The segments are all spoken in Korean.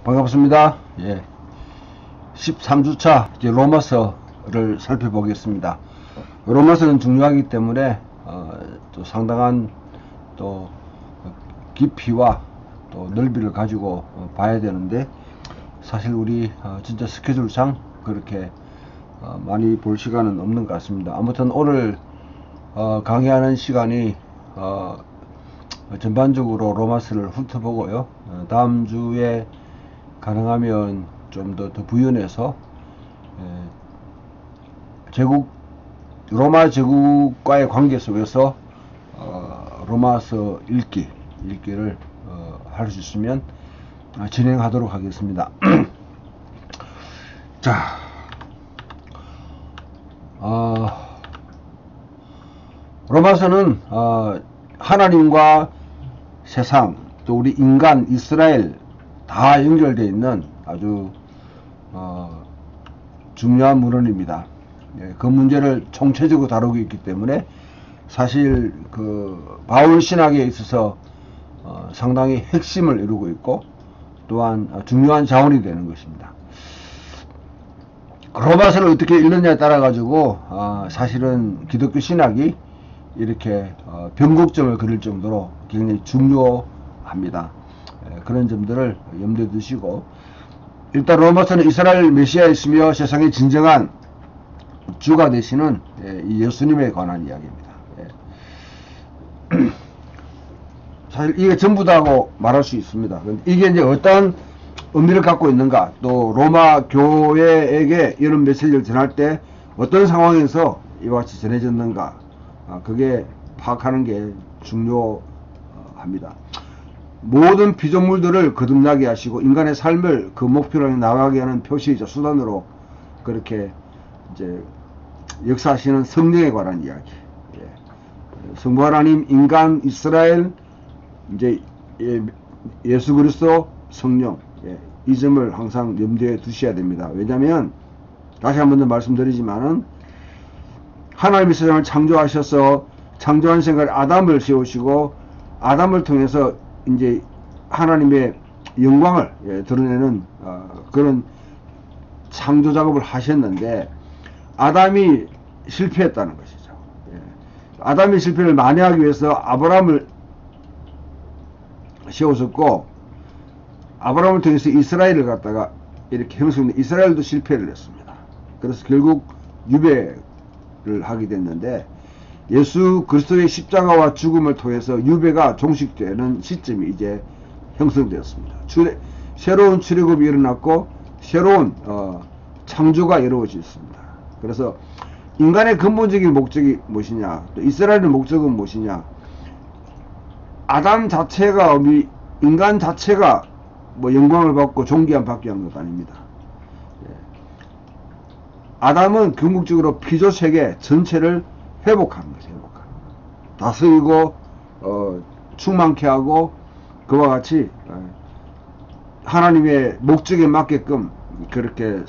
반갑습니다. 예. 13주차 이제 로마서를 살펴보겠습니다. 로마서는 중요하기 때문에 또 상당한 또 깊이와 또 넓이를 가지고 봐야 되는데, 사실 우리 진짜 스케줄상 그렇게 많이 볼 시간은 없는 것 같습니다. 아무튼 오늘 강의하는 시간이 전반적으로 로마서를 훑어보고요, 다음 주에 가능하면 좀 더 부연해서 로마 제국과의 관계 속에서 로마서 읽기를 할 수 있으면 진행하도록 하겠습니다. 자, 로마서는 하나님과 세상, 또 우리 인간, 이스라엘 다 연결되어 있는 아주 중요한 문헌입니다. 그 문제를 총체적으로 다루고 있기 때문에 사실 그 바울 신학에 있어서 상당히 핵심을 이루고 있고, 또한 중요한 자원이 되는 것입니다. 로마서를 어떻게 읽느냐에 따라 가지고 사실은 기독교 신학이 이렇게 변곡점을 그릴 정도로 굉장히 중요합니다. 그런 점들을 염두에 두시고, 일단 로마서는 이스라엘 메시아에 있으며 세상의 진정한 주가 되시는 예수님에 관한 이야기입니다. 사실 이게 전부다고 말할 수 있습니다. 이게 이제 어떤 의미를 갖고 있는가, 또 로마 교회에게 이런 메시지를 전할 때 어떤 상황에서 이와 같이 전해졌는가, 그게 파악하는 게 중요합니다. 모든 피조물들을 거듭나게 하시고 인간의 삶을 그 목표로 나가게 하는 표시이자 수단으로 그렇게 이제 역사하시는 성령에 관한 이야기. 성부 하나님, 인간, 이스라엘, 이제 예수 그리스도, 성령, 이 점을 항상 염두에 두셔야 됩니다. 왜냐하면 다시 한 번 더 말씀드리지만은 하나님이 세상을 창조하셔서 창조한 생활 아담을 세우시고, 아담을 통해서 이제 하나님의 영광을 드러내는 그런 창조 작업을 하셨는데, 아담이 실패했다는 것이죠. 아담의 실패를 만회하기 위해서 아브라함을 세우셨고, 아브라함을 통해서 이스라엘을 갖다가 이렇게 형성된 이스라엘도 실패를 했습니다. 그래서 결국 유배를 하게 됐는데, 예수 그리스도의 십자가와 죽음을 통해서 유배가 종식되는 시점이 이제 형성되었습니다. 새로운 출애굽이 일어났고 새로운 창조가 이루어졌습니다. 그래서 인간의 근본적인 목적이 무엇이냐, 또 이스라엘의 목적은 무엇이냐, 아담 자체가 인간 자체가 뭐 영광을 받고 존귀함 받게 한 것 아닙니다. 아담은 궁극적으로 피조세계 전체를 회복하는 것이에요. 다스리고 충만케 하고, 그와 같이 하나님의 목적에 맞게끔 그렇게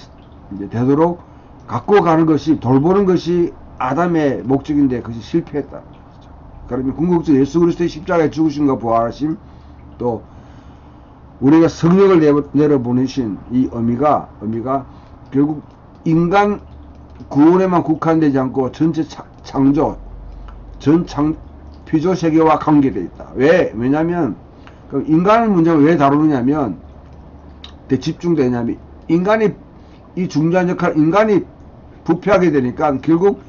이제 되도록 갖고 가는 것이, 돌보는 것이 아담의 목적인데 그것이 실패했다는 거죠. 그러면 궁극적으로 예수 그리스도의 십자가에 죽으심과 부활하심, 또 우리가 성령을 내려보내신 이 의미가 결국 인간 구원에만 국한되지 않고 전체 창조, 피조 세계와 관계되어 있다. 왜냐하면 인간의 문제를 왜 다루느냐면, 집중되냐면 인간이 이 중요한 역할, 인간이 부패하게 되니까 결국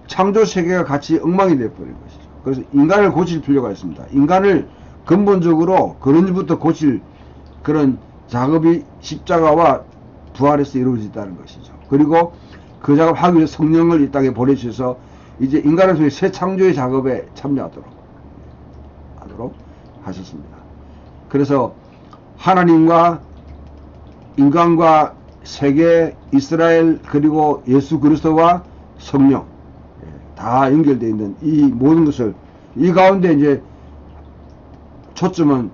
창조 세계가 같이 엉망이 되어버린 것이죠. 그래서 인간을 고칠 필요가 있습니다. 인간을 근본적으로 근원부터 고칠 그런 작업이 십자가와 부활에서 이루어졌다는 것이죠. 그리고 그 작업하기 위해 성령을 이 땅에 보내주셔서 이제 인간을 통해 새 창조의 작업에 참여하도록 하셨습니다. 그래서 하나님과 인간과 세계, 이스라엘, 그리고 예수 그리스도와 성령 다 연결되어 있는 이 모든 것을, 이 가운데 이제 초점은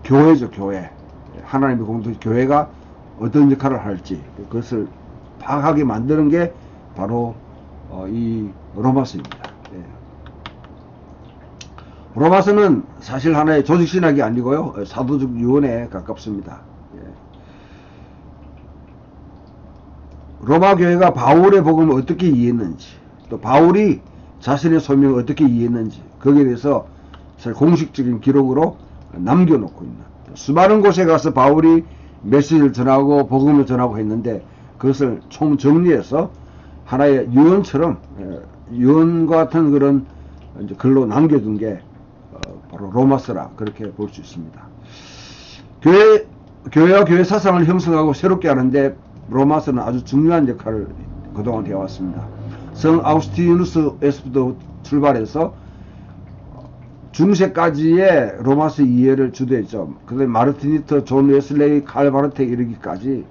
교회죠. 교회. 하나님의 공동 교회가 어떤 역할을 할지 그것을 파악하게 만드는 게 바로 이 로마서입니다. 로마서는 사실 하나의 조직신학이 아니고요, 사도적 유언에 가깝습니다. 로마 교회가 바울의 복음을 어떻게 이해했는지, 또 바울이 자신의 소명을 어떻게 이해했는지, 거기에 대해서 공식적인 기록으로 남겨놓고 있는, 수많은 곳에 가서 바울이 메시지를 전하고 복음을 전하고 했는데 그것을 총정리해서 하나의 유언처럼, 유언과 같은 그런 이제 글로 남겨둔 게 바로 로마서라, 그렇게 볼 수 있습니다. 교회와 교회 사상을 형성하고 새롭게 하는데 로마서는 아주 중요한 역할을 그동안 해왔습니다. 성 아우구스티누스에서부터 출발해서 중세까지의 로마서 이해를 주도했죠. 그다음에 마르틴 루터, 존 웨슬레이, 칼 바르트에 이르기까지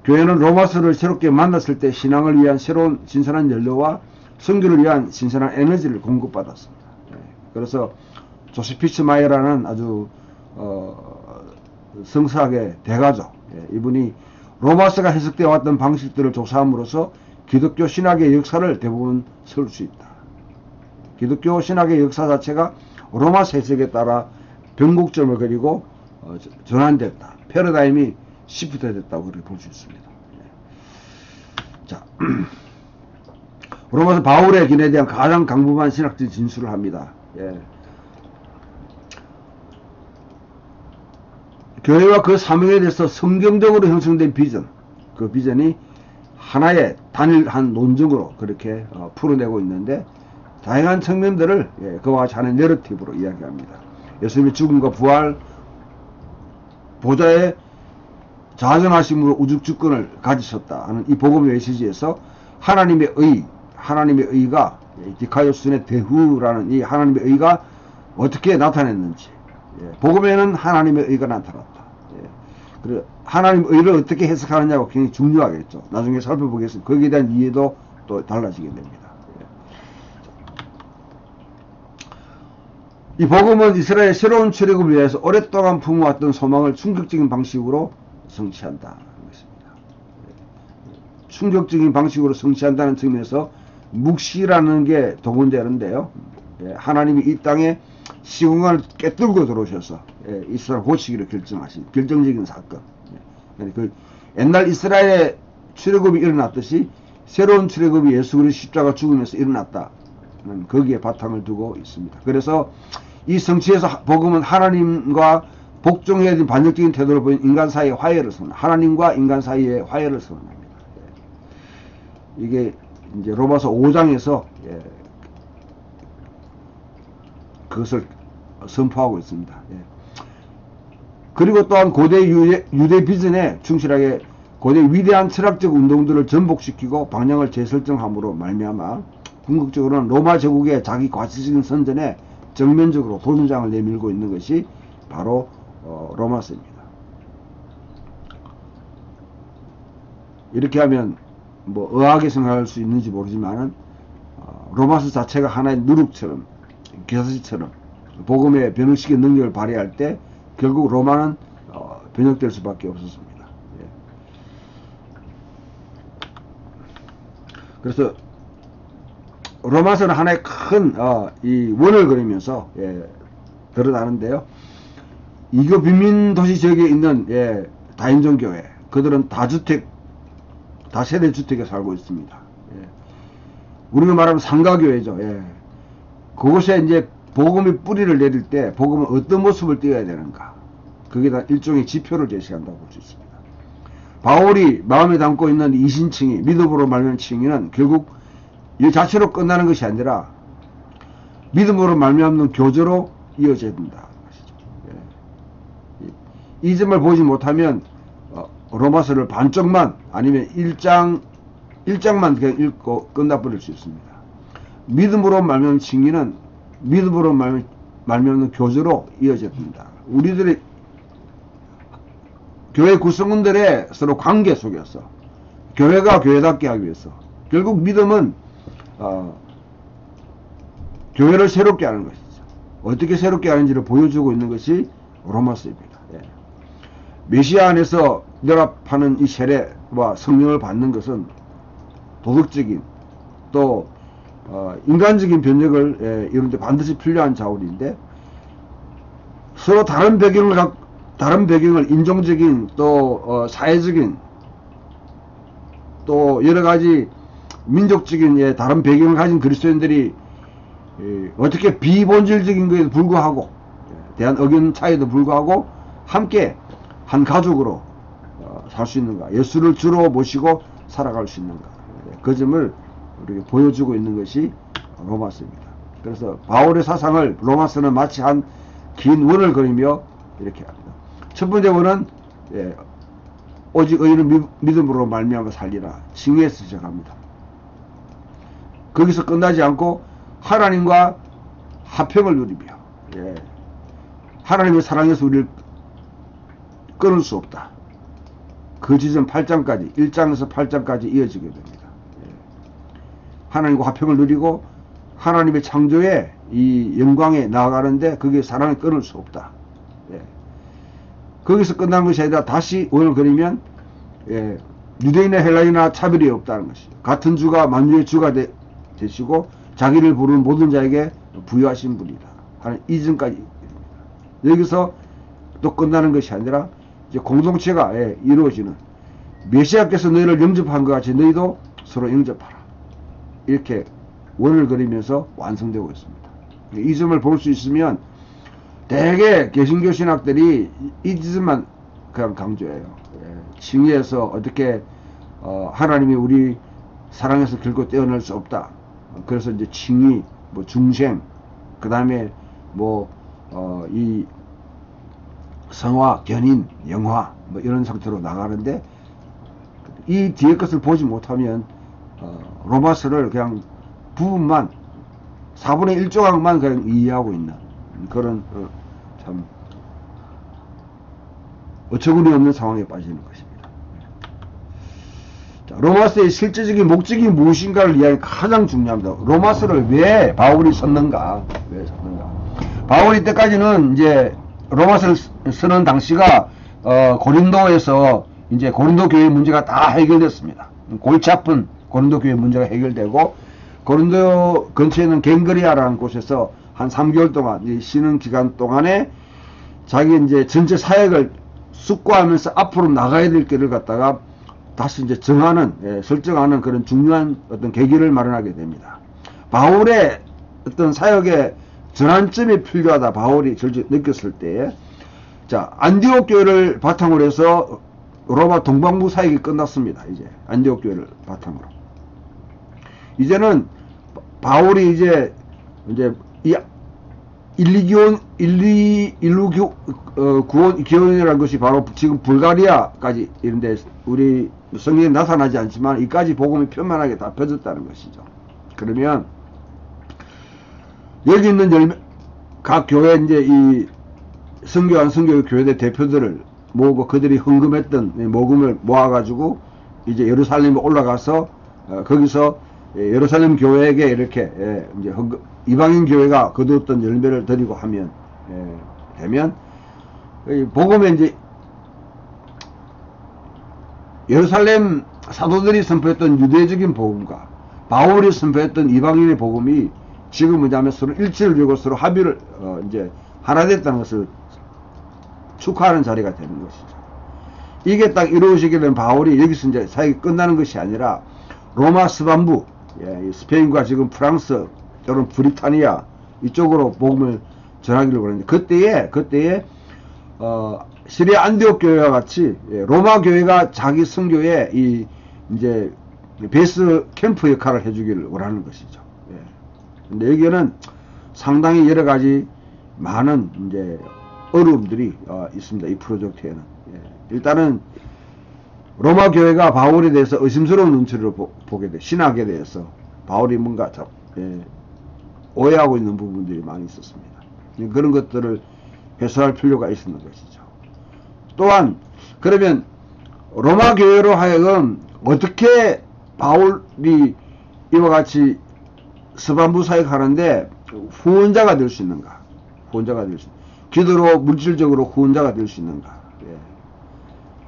교회는 로마서를 새롭게 만났을 때 신앙을 위한 새로운 신선한 연료와 선교를 위한 신선한 에너지를 공급받았습니다. 그래서 조셉 피츠마이어라는 아주 성사학의 대가죠. 이분이 로마서가 해석되어 왔던 방식들을 조사함으로써 기독교 신학의 역사를 대부분 세울 수 있다. 기독교 신학의 역사 자체가 로마서 해석에 따라 변곡점을 그리고 전환됐다. 패러다임이 시프트 됐다고 그렇게 볼 수 있습니다. 자, 로마서 바울의 길에 대한 가장 강분한 신학적 진술을 합니다. 교회와 그 사명에 대해서 성경적으로 형성된 비전, 그 비전이 하나의 단일한 논증으로 그렇게 풀어내고 있는데 다양한 측면들을 그와 같이 하는 내러티브로 이야기합니다. 예수님의 죽음과 부활, 보좌의 자정하심으로 우주 주권을 가지셨다 하는 이 복음의 메시지에서 하나님의 의가 디카이오스의 대후라는 이 하나님의 의가 어떻게 나타냈는지, 복음에는 하나님의 의가 나타났다. 그리고 하나님의 의를 어떻게 해석하느냐가 굉장히 중요하겠죠. 나중에 살펴보겠습니다. 거기에 대한 이해도 또 달라지게 됩니다. 이 복음은 이스라엘의 새로운 출애굽을 위해서 오랫동안 품어왔던 소망을 충격적인 방식으로 성취한다. 충격적인 방식으로 성취한다는 측면에서 묵시라는 게 도군되는데요. 하나님이 이 땅에 시공간을 깨뚫고 들어오셔서 이스라엘 고치기를 결정하신 결정적인 사건. 그 옛날 이스라엘의 출애굽이 일어났듯이 새로운 출애굽이 예수 그리스도 십자가 죽으면서 일어났다. 거기에 바탕을 두고 있습니다. 그래서 이 성취에서 복음은 하나님과 복종해야 될 반역적인 태도를 보인 인간 사이의 화해를 선언합니다. 하나님과 인간 사이의 화해를 선언합니다. 이게 이제 로마서 5장에서 그것을 선포하고 있습니다. 그리고 또한 고대 유대 비전에 충실하게 고대 위대한 철학적 운동들을 전복시키고 방향을 재설정함으로 말미암아 궁극적으로는 로마 제국의 자기 과시적인 선전에 정면적으로 도전장을 내밀고 있는 것이 바로 로마서입니다. 이렇게 하면 뭐 의아하게 생각할 수 있는지 모르지만은 로마서 자체가 하나의 누룩처럼 기사시처럼 복음의 변형식의 능력을 발휘할 때 결국 로마는 변형될 수밖에 없었습니다. 그래서 로마서는 하나의 큰 이 원을 그리면서 드러나는데요. 이교 빈민 도시 지역에 있는 다인종 교회, 그들은 다세대 주택에 살고 있습니다. 우리가 말하면 상가교회죠. 그곳에 이제 복음의 뿌리를 내릴 때 복음은 어떤 모습을 띄어야 되는가, 그게 다 일종의 지표를 제시한다고 볼 수 있습니다. 바울이 마음에 담고 있는 이신칭의, 믿음으로 말미암는 칭의는 결국 이 자체로 끝나는 것이 아니라 믿음으로 말미암는 교제로 이어져야 된다. 이 점을 보지 못하면 로마서를 반쪽만 아니면 1장만 그냥 읽고 끝나버릴 수 있습니다. 믿음으로 말미암는 칭의는 믿음으로 말미암는 교제로 이어져야 된다. 우리들의 교회 구성원들의 서로 관계 속에서 교회가 교회답게 하기 위해서 결국 믿음은 교회를 새롭게 하는 것이죠. 어떻게 새롭게 하는지를 보여주고 있는 것이 로마서입니다. 메시아 안에서 연합하는 이 세례와 성령을 받는 것은 도덕적인 또 인간적인 변혁을 이룬 데 반드시 필요한 자원인데, 서로 다른 배경을 인종적인 또 사회적인 또 여러 가지 민족적인 다른 배경을 가진 그리스도인들이 어떻게 비본질적인 것에도 불구하고 대한 의견 차이에도 불구하고 함께 한 가족으로 살 수 있는가, 예수를 주로 모시고 살아갈 수 있는가, 그 점을 우리에게 보여주고 있는 것이 로마서입니다. 그래서 바울의 사상을 로마서는 마치 한 긴 원을 그리며 이렇게 합니다. 첫 번째 원은 오직 의인은 믿음으로 말미암아 살리라, 징에서 시작합니다. 거기서 끝나지 않고 하나님과 화평을 누리며 하나님의 사랑에서 우리를 끊을 수 없다. 그 지점 8장까지 1장에서 8장까지 이어지게 됩니다. 하나님과 화평을 누리고 하나님의 창조에 이 영광에 나아가는데 그게 사랑을 끊을 수 없다. 거기서 끝난 것이 아니라 다시 원을 그리면 유대인이나 헬라인이나 차별이 없다는 것이죠. 같은 주가 만주의 주가 되시고 자기를 부르는 모든 자에게 부여하신 분이다 하는 이전까지 여기서 또 끝나는 것이 아니라 이제 공동체가 이루어지는 메시아께서 너희를 영접한 것 같이 너희도 서로 영접하라, 이렇게 원을 그리면서 완성되고 있습니다. 이 점을 볼 수 있으면 대개 개신교 신학들이 이 지점만 그냥 강조해요. 칭의에서 어떻게 하나님이 우리 사랑에서 결코 떼어낼 수 없다. 그래서 이제 칭의, 중생, 그 다음에 이 성화, 견인, 영화 이런 상태로 나가는데 이 뒤에 것을 보지 못하면 로마서를 그냥 부분만 4분의 1조각만 그냥 이해하고 있는 그런 참 어처구니 없는 상황에 빠지는 것입니다. 자, 로마서의 실제적인 목적이 무엇인가를 이해하기 가장 중요합니다. 로마서를 왜 바울이 썼는가? 바울이 때까지는 이제 로마서를 쓰는 당시가 고린도에서 이제 고린도 교회 문제가 다 해결됐습니다. 골치 아픈 고린도 교회 문제가 해결되고 고린도 근처에 있는 갱그리아라는 곳에서 한 3개월 동안 쉬는 기간 동안에 자기 이제 전체 사역을 숙고하면서 앞으로 나가야 될 길을 갖다가 다시 이제 설정하는 그런 중요한 어떤 계기를 마련하게 됩니다. 바울의 어떤 사역의 전환점이 필요하다, 바울이 절대 느꼈을 때, 자, 안디옥 교회를 바탕으로 해서 로마 동방부 사역이 끝났습니다. 이제 안디옥 교회를 바탕으로. 이제는 바울이 이제 이 구원이라는 것이 바로 지금 불가리아까지 이런데 우리 성경에 나타나지 않지만 이까지 복음이 편만하게 다 펴졌다는 것이죠. 그러면 여기 있는 각 교회 이제 이 선교한 선교 교회의 대표들을 모으고 그들이 헌금했던 모금을 모아가지고 이제 예루살렘에 올라가서 거기서 예루살렘 교회에게 이렇게 이제 이방인 교회가 거두었던 열매를 드리고 하면 되면 복음에 이제 예루살렘 사도들이 선포했던 유대적인 복음과 바울이 선포했던 이방인의 복음이 지금 뭐냐면 서로 일치를 이루고 서로 합의를 이제 하나 됐다는 것을 축하하는 자리가 되는 것이죠. 이게 딱 이루어지게 되면 바울이 여기서 이제 사역이 끝나는 것이 아니라 로마 서반부, 스페인과 지금 프랑스 또는 브리타니아 이쪽으로 복음을 전하기를 원하는데 그때에 시리아 안디옥 교회와 같이 로마 교회가 자기 선교에 이제 베이스 캠프 역할을 해주기를 원하는 것이죠. 근데 여기에는 상당히 여러 가지 많은 이제 어려움들이 있습니다. 이 프로젝트에는. 일단은 로마 교회가 바울에 대해서 의심스러운 눈치를 보게 돼. 신학에 대해서 바울이 뭔가 오해하고 있는 부분들이 많이 있었습니다. 그런 것들을 해소할 필요가 있었는 것이죠. 또한 그러면 로마 교회로 하여금 어떻게 바울이 이와 같이 서반부 사역하는데 후원자가 될 수 있는가? 기도로 물질적으로 후원자가 될 수 있는가?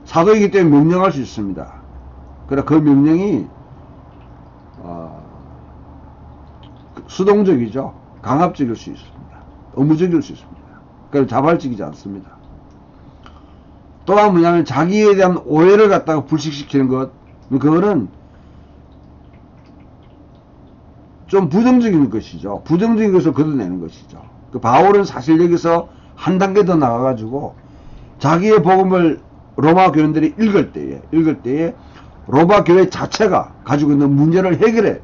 사도이기 때문에 명령할 수 있습니다. 그러나 그 명령이 수동적이죠. 강압적일 수 있습니다. 의무적일 수 있습니다. 그래서 자발적이지 않습니다. 또한 뭐냐면 자기에 대한 오해를 갖다가 불식시키는 것, 그거는 좀 부정적인 것이죠. 부정적인 것을 걷어내는 것이죠. 그 바울은 사실 여기서 한 단계 더 나가가지고 자기의 복음을 로마 교인들이 읽을 때에 로마 교회 자체가 가지고 있는 문제를 해결해.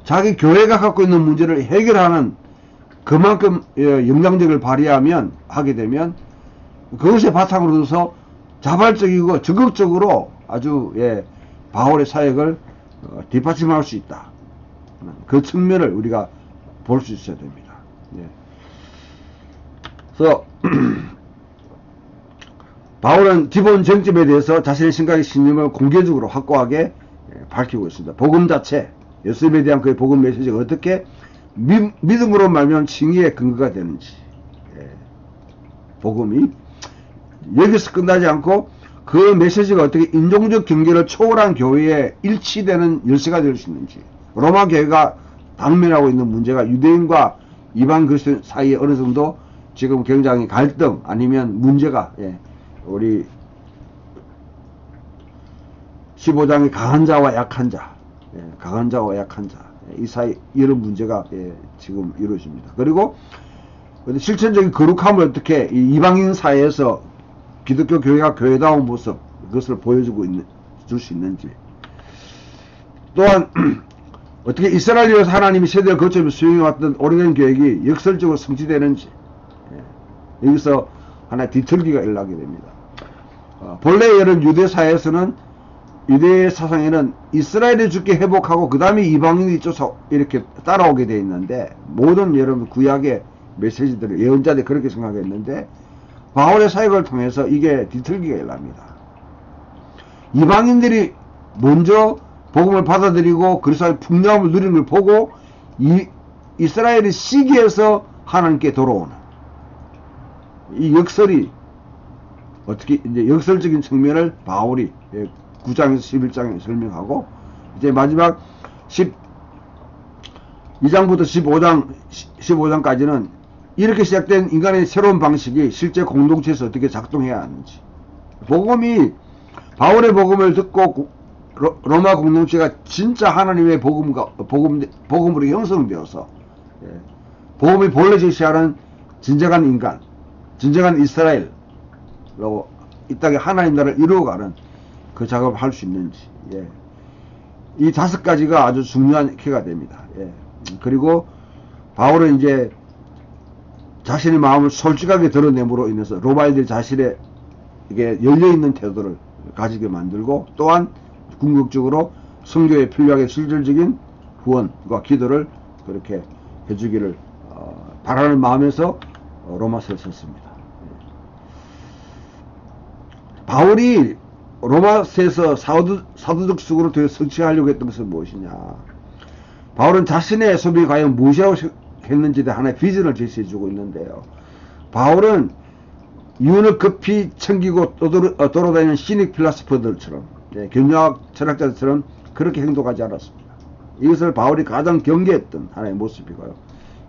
자기 교회가 갖고 있는 문제를 해결하는 그만큼 영향력을 하게 되면 그것의 바탕으로 둬서 자발적이고 적극적으로 아주 바울의 사역을 뒷받침할 수 있다. 그 측면을 우리가 볼 수 있어야 됩니다. 그래서 바울은 기본 정점에 대해서 자신의 생각의 신념을 공개적으로 확고하게 밝히고 있습니다. 복음 자체, 예수님에 대한 그의 복음 메시지가 어떻게 믿음으로 말미암은 칭의의 근거가 되는지, 복음이 여기서 끝나지 않고 그 메시지가 어떻게 인종적 경계를 초월한 교회에 일치되는 열쇠가 될 수 있는지, 로마 교회가 당면하고 있는 문제가 유대인과 이방 그리스도인 사이에 어느 정도 지금 굉장히 갈등 아니면 문제가 우리 15장의 강한 자와 약한 자, 강한 자와 약한 자, 이 사이 이런 문제가 지금 이루어집니다. 그리고 실천적인 거룩함을 어떻게 이방인 사회에서 기독교 교회가 교회다운 모습, 그것을 보여주고 줄 수 있는지, 또한 어떻게 이스라엘에서 하나님이 세대를 거쳐서 수행해왔던 오래된 계획이 역설적으로 성취되는지, 여기서 하나의 뒤틀기가 일어나게 됩니다. 본래 이런 유대 사회에서는, 유대 사상에는 이스라엘의 주께 회복하고 그 다음에 이방인이 쫓아 이렇게 따라오게 되어 있는데, 모든 여러분 구약의 메시지들을 예언자들이 그렇게 생각했는데 바울의 사역을 통해서 이게 뒤틀기가 일어납니다. 이방인들이 먼저 복음을 받아들이고 그리스도의 풍요함을 누리는 걸 보고 이스라엘이 시기해서 하나님께 돌아오는 이 역설이 어떻게 이제 역설적인 측면을 바울이 9장에서 11장에 설명하고, 이제 마지막 12장부터 15장까지는 이렇게 시작된 인간의 새로운 방식이 실제 공동체에서 어떻게 작동해야 하는지, 바울의 복음을 듣고 로마 공동체가 진짜 하나님의 복음으로 형성되어서 복음이 본래 제시하는 진정한 인간, 진정한 이스라엘로 이 땅에 하나님 나라를 이루어가는 그 작업을 할 수 있는지, 이 5가지가 아주 중요한 키가 됩니다. 그리고 바울은 이제 자신의 마음을 솔직하게 드러냄으로 인해서 로마인들이 자신의 이게 열려있는 태도를 가지게 만들고, 또한 궁극적으로 성교에 필요하게 실질적인 후원과 기도를 그렇게 해주기를 바라는 마음에서 로마서를 썼습니다. 바울이 로마서에서 사도적 수고를 통해 성취하려고 했던 것은 무엇이냐? 바울은 자신의 소명이 과연 무엇이라고 했는지에 대해 하나의 비전을 제시해주고 있는데요. 바울은 이윤을 급히 챙기고 돌아다니는 시닉 필라스퍼들처럼, 견고학 철학자들처럼 그렇게 행동하지 않았습니다. 이것을 바울이 가장 경계했던 하나의 모습이고요.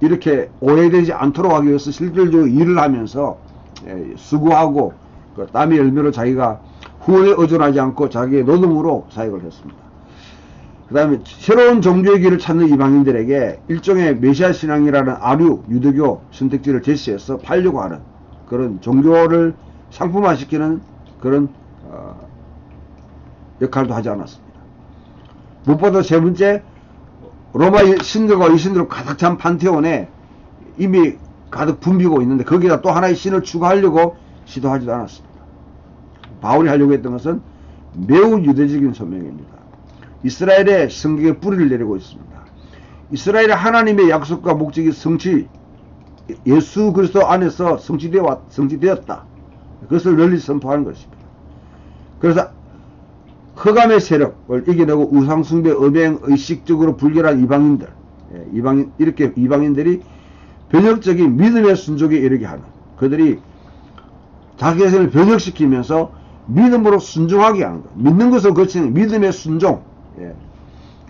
이렇게 오해되지 않도록 하기 위해서 실질적으로 일을 하면서 수고하고 그 땀의 열매로 자기가 후원에 의존하지 않고 자기의 노동으로 사역을 했습니다. 그 다음에 새로운 종교의 길을 찾는 이방인들에게 일종의 메시아 신앙이라는 아류, 유대교 선택지를 제시해서 팔려고 하는 그런 종교를 상품화시키는 그런 역할도 하지 않았습니다. 무엇보다 세 번째, 로마 신들과 이신들로 가득 찬 판테온에 이미 가득 붐비고 있는데 거기다 또 하나의 신을 추가하려고 시도하지도 않았습니다. 바울이 하려고 했던 것은 매우 유대적인 소명입니다. 이스라엘의 성경에 뿌리를 내리고 있습니다. 이스라엘의 하나님의 약속과 목적이 예수 그리스도 안에서 성취되었다. 그것을 널리 선포하는 것입니다. 그래서 흑암의 세력을 이겨내고 우상숭배, 음행, 의식적으로 불결한 이방인들이 변혁적인 믿음의 순종에 이르게 하는, 그들이 자기 자신을 변혁시키면서 믿음으로 순종하게 하는 것, 믿는 것을 거치는 믿음의 순종,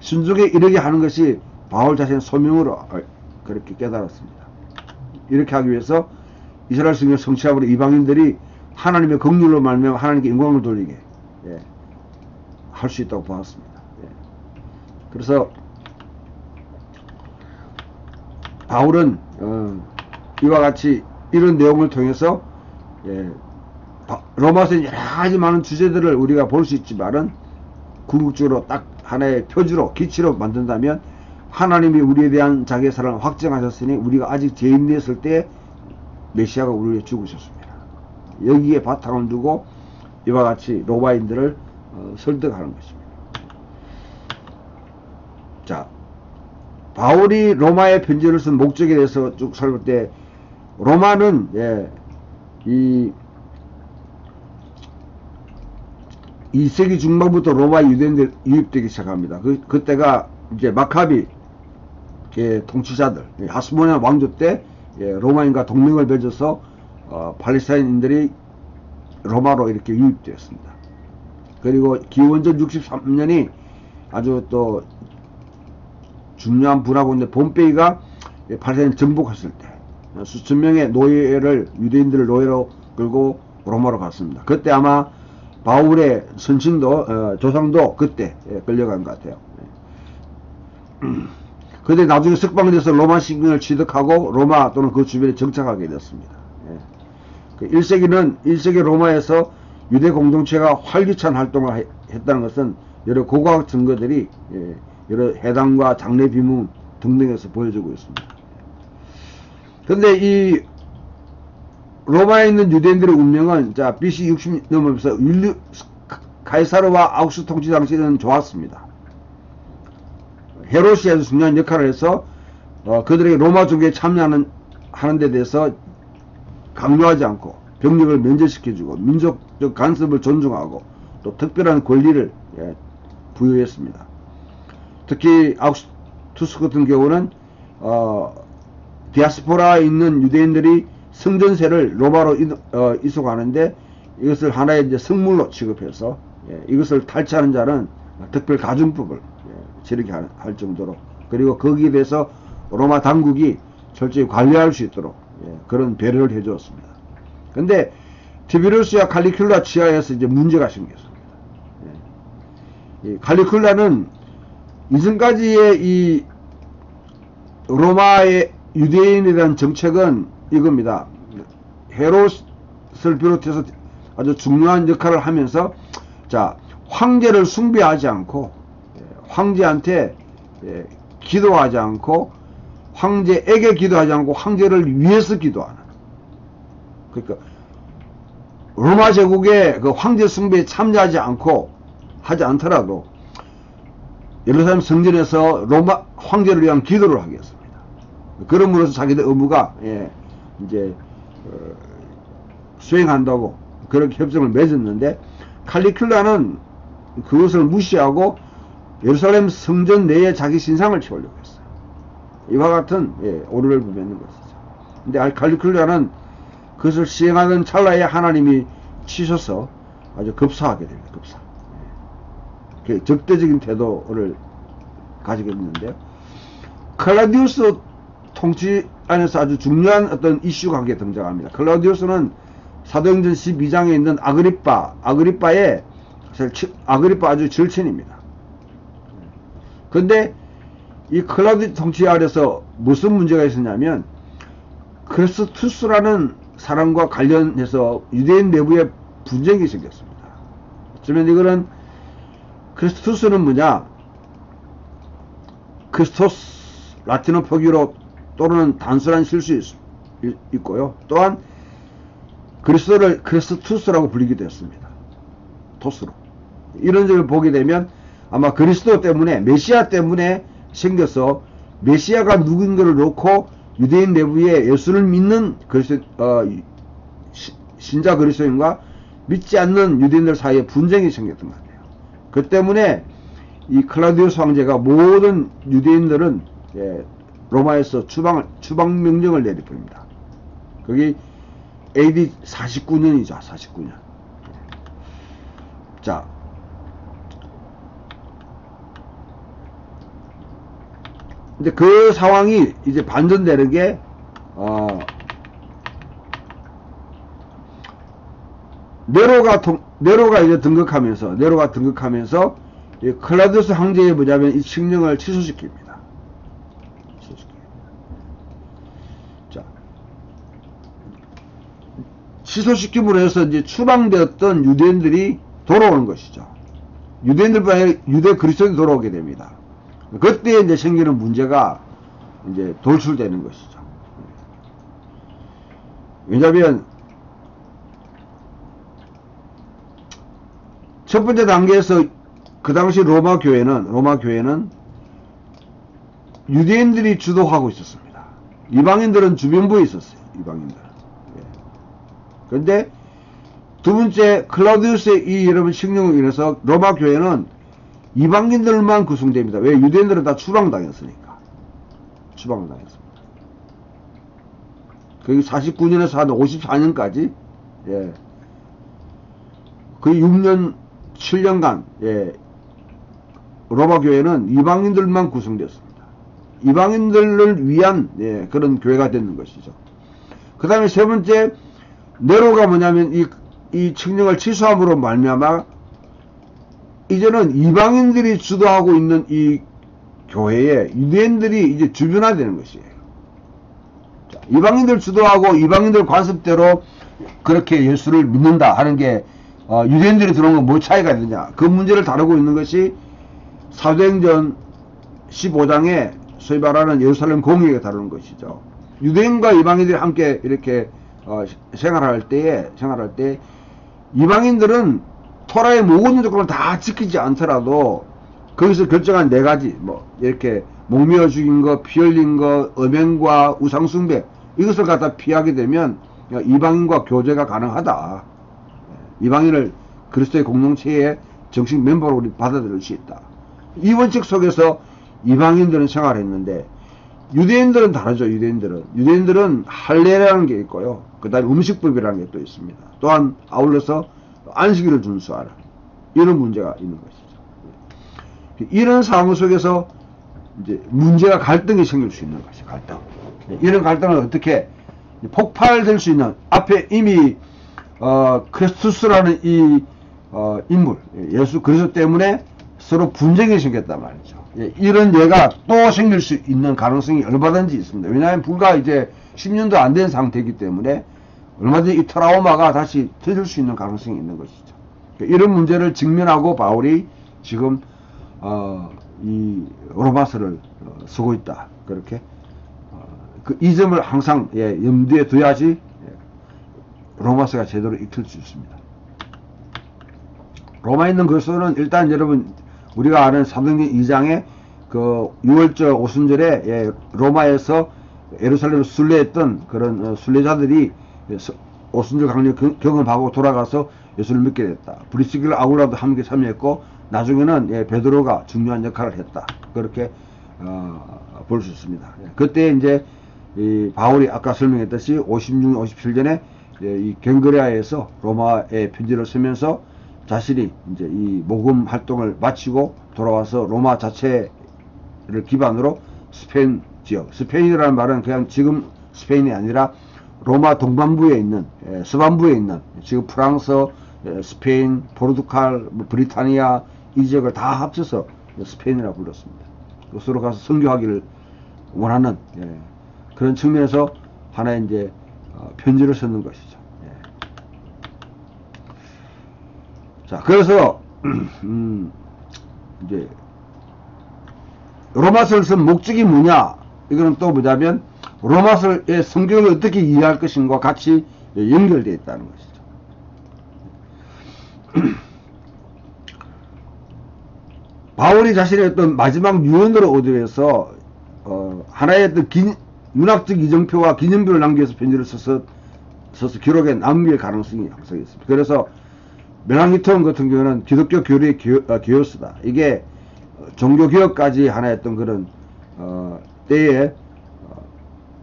순종에 이르게 하는 것이 바울 자신의 소명으로 그렇게 깨달았습니다. 이렇게 하기 위해서 이스라엘 성경을 성취함으로 이방인들이 하나님의 긍휼로 말미암아 하나님께 영광을 돌리게 할 수 있다고 보았습니다. 그래서 바울은 이와 같이 이런 내용을 통해서 로마서의 여러 가지 많은 주제들을 우리가 볼 수 있지만은 궁극적으로 딱 하나의 표지로 기치로 만든다면 하나님이 우리에 대한 자기의 사랑을 확증하셨으니 우리가 아직 죄인되었을 때 메시아가 우리를 죽으셨습니다. 여기에 바탕을 두고 이와 같이 로마인들을 설득하는 것입니다. 자, 바울이 로마의 편지를 쓴 목적에 대해서 쭉 살펴볼 때 로마는 이 2세기 중반부터 로마 유대인들 유입되기 시작합니다. 그때가 이제 마카비 통치자들 하스모니아 왕조 때 로마인과 동맹을 맺어서 팔레스타인인들이 로마로 이렇게 유입되었습니다. 그리고 기원전 63년이 아주 또 중요한 분하고인데 폼페이가 팔레스타인을 정복했을 때 수천 명의 노예를 유대인들을 노예로 끌고 로마로 갔습니다. 그때 아마 바울의 선친도 조상도 그때 끌려간 것 같아요. 그런데 나중에 석방돼서 로마 식민을 취득하고 로마 또는 그 주변에 정착하게 되었습니다. 1세기 로마에서 유대 공동체가 활기찬 활동을 했다는 것은 여러 고고학 증거들이 여러 해당과 장례 비문 등등에서 보여주고 있습니다. 그런데 이 로마에 있는 유대인들의 운명은 자 BC 60 넘으면서 가이사르와 아우구스투스 통치 당시에는 좋았습니다. 헤롯이 아주 중요한 역할을 해서 그들에게 로마 종교에 참여하는 데 대해서 강요하지 않고 병력을 면제시켜주고 민족적 간섭을 존중하고 또 특별한 권리를 부여했습니다. 특히 아우구스투스 같은 경우는 디아스포라에 있는 유대인들이 성전세를 로마로 이송하는데 이것을 하나의 이제 성물로 취급해서 이것을 탈취하는 자는 특별 가중법을 치르게 할 정도로, 그리고 거기에 대해서 로마 당국이 철저히 관리할 수 있도록 그런 배려를 해주었습니다. 근데 티베리우스와 칼리큘라 치하에서 이제 문제가 생겼습니다. 이 칼리큘라는 이전까지의 이 로마의 유대인에 대한 정책은 이겁니다. 헤롯을 비롯해서 아주 중요한 역할을 하면서 자 황제를 숭배하지 않고 황제한테 기도하지 않고 황제에게 기도하지 않고 황제를 위해서 기도하는, 그러니까 로마 제국의 그 황제 숭배에 참여하지 않고 하지 않더라도 예루살렘 성전에서 로마 황제를 위한 기도를 하겠습니다. 그럼으로써 자기들 의무가 이제 수행한다고 그렇게 협정을 맺었는데, 칼리큘라는 그것을 무시하고 예루살렘 성전 내에 자기 신상을 채우려고 했어요. 이와 같은 오류를 범했는 것이죠. 근데 칼리큘라는 그것을 시행하던 찰나에 하나님이 치셔서 아주 급사하게 됩니다. 급사. 적대적인 태도를 가지게 됐는데요. 클라우디우스 통치 안에서 아주 중요한 어떤 이슈가 한 개 등장합니다. 클라우디우스는 사도행전 12장에 있는 아그리빠의 아그리빠 아주 절친입니다. 근데 이 클라우디우스 통치 아래서 무슨 문제가 있었냐면 크리스투스라는 사람과 관련해서 유대인 내부에 분쟁이 생겼습니다. 어쩌면 이거는 크리스투스는 뭐냐, 크리스토스 라틴어 표기로 또는 단순한 실수 있고요. 또한 그리스도를 크리스투스라고 불리기도 했습니다. 토스로. 이런 점을 보게 되면 아마 그리스도 때문에, 메시아 때문에 생겨서 메시아가 누군가를 놓고 유대인 내부에 예수를 믿는 신자 그리스도인과 믿지 않는 유대인들 사이에 분쟁이 생겼던 것 같아요. 그 때문에 이 클라우디우스 황제가 모든 유대인들은 로마에서 추방 명령을 내려버립니다. 그게 AD 49년이죠. 49년. 자, 근데 그 상황이 이제 반전되는 게 네로가 이제 등극하면서 이 클라우디우스 황제의 뭐냐면 이 칙령을 취소시킵니다. 취소시킴으로 해서 이제 추방되었던 유대인들이 돌아오는 것이죠. 유대인들뿐 아니라 유대 그리스도인이 돌아오게 됩니다. 그때 이제 생기는 문제가 이제 돌출되는 것이죠. 왜냐하면 첫 번째 단계에서 그 당시 로마 교회는 유대인들이 주도하고 있었습니다. 이방인들은 주변부에 있었어요. 이방인들. 그런데 두 번째 클라우디우스의 이 여러분 칙령으로 인해서 로마 교회는 이방인들만 구성됩니다. 왜? 유대인들은 다 추방당했으니까. 추방당했습니다. 그게 49년에서 한 54년까지 거의 6년 7년간 로마 교회는 이방인들만 구성되었습니다. 이방인들을 위한 그런 교회가 되는 것이죠. 그 다음에 세 번째 네로가 뭐냐면 이 칙령을 취소함으로 말미암아 이제는 이방인들이 주도하고 있는 이 교회에 유대인들이 이제 주변화되는 것이에요. 자, 이방인들 주도하고 이방인들 관습대로 그렇게 예수를 믿는다 하는 게 유대인들이 들어온 건 뭐 차이가 있느냐, 그 문제를 다루고 있는 것이 사도행전 15장에 소위 말하는 예루살렘 공의가 다루는 것이죠. 유대인과 이방인들이 함께 이렇게 생활할 때 이방인들은 토라의 모든 조건을 다 지키지 않더라도 거기서 결정한 네 가지, 뭐 이렇게 목매어 죽인 거, 피 흘린 거, 음행과 우상숭배, 이것을 갖다 피하게 되면 이방인과 교제가 가능하다. 이방인을 그리스도의 공동체의 정식 멤버로 우리 받아들일 수 있다. 이 원칙 속에서 이방인들은 생활했는데 유대인들은 다르죠. 유대인들은 할례라는 게 있고요. 그 다음에 음식법이라는 게 또 있습니다. 또한 아울러서 안식일을 준수하라. 이런 문제가 있는 것이죠. 이런 상황 속에서 이제 문제가 갈등이 생길 수 있는 것이죠. 갈등. 이런 갈등을 어떻게 폭발될 수 있는, 앞에 이미 크리스투스라는 이 인물, 예수 그리스도 때문에 서로 분쟁이 생겼단 말이죠. 이런 예가 또 생길 수 있는 가능성이 얼마든지 있습니다. 왜냐하면 불과 이제 10년도 안 된 상태이기 때문에 얼마든지 이 트라우마가 다시 터질 수 있는 가능성이 있는 것이죠. 이런 문제를 직면하고 바울이 지금 이 로마서를 쓰고 있다. 그렇게 이 점을 항상 염두에 둬야지 로마서가 제대로 읽힐 수 있습니다. 로마에 있는 글서는 일단 여러분 우리가 아는 사도행전 2장에 그 6월절 오순절에 로마에서 예루살렘을 순례했던 그런 순례자들이 오순절 강령 경험하고 돌아가서 예수를 믿게 됐다. 브리스길라 아굴라도 함께 참여했고 나중에는 베드로가 중요한 역할을 했다. 그렇게 볼 수 있습니다. 그때 이제 이 바울이 아까 설명했듯이 56, 57년에 이 갱그레아에서 로마에 편지를 쓰면서 자신이 이제 이 모금 활동을 마치고 돌아와서 로마 자체를 기반으로 스페인 지역, 스페인이라는 말은 그냥 지금 스페인이 아니라 로마 동반부에 있는, 서반부에 있는, 지금 프랑스, 스페인, 포르투갈, 브리타니아 이 지역을 다 합쳐서 스페인이라고 불렀습니다. 그곳으로 가서 선교하기를 원하는 그런 측면에서 하나의 이제 편지를 쓰는 것이죠. 자, 그래서 이제 로마서를 쓴 목적이 뭐냐? 이거는 또 뭐냐면 로마서의 성경을 어떻게 이해할 것인가 같이 연결되어 있다는 것이죠. 바울이 자신의 어떤 마지막 유언으로 얻어서 하나의 어떤 문학적 이정표와 기념비를 남겨서 편지를 써서 기록에 남길 가능성이 항상 있습니다. 그래서 멜랑기톤 같은 경우는 기독교 교리의 기요스다. 이게 종교개혁까지 하나의 어떤 그런 때에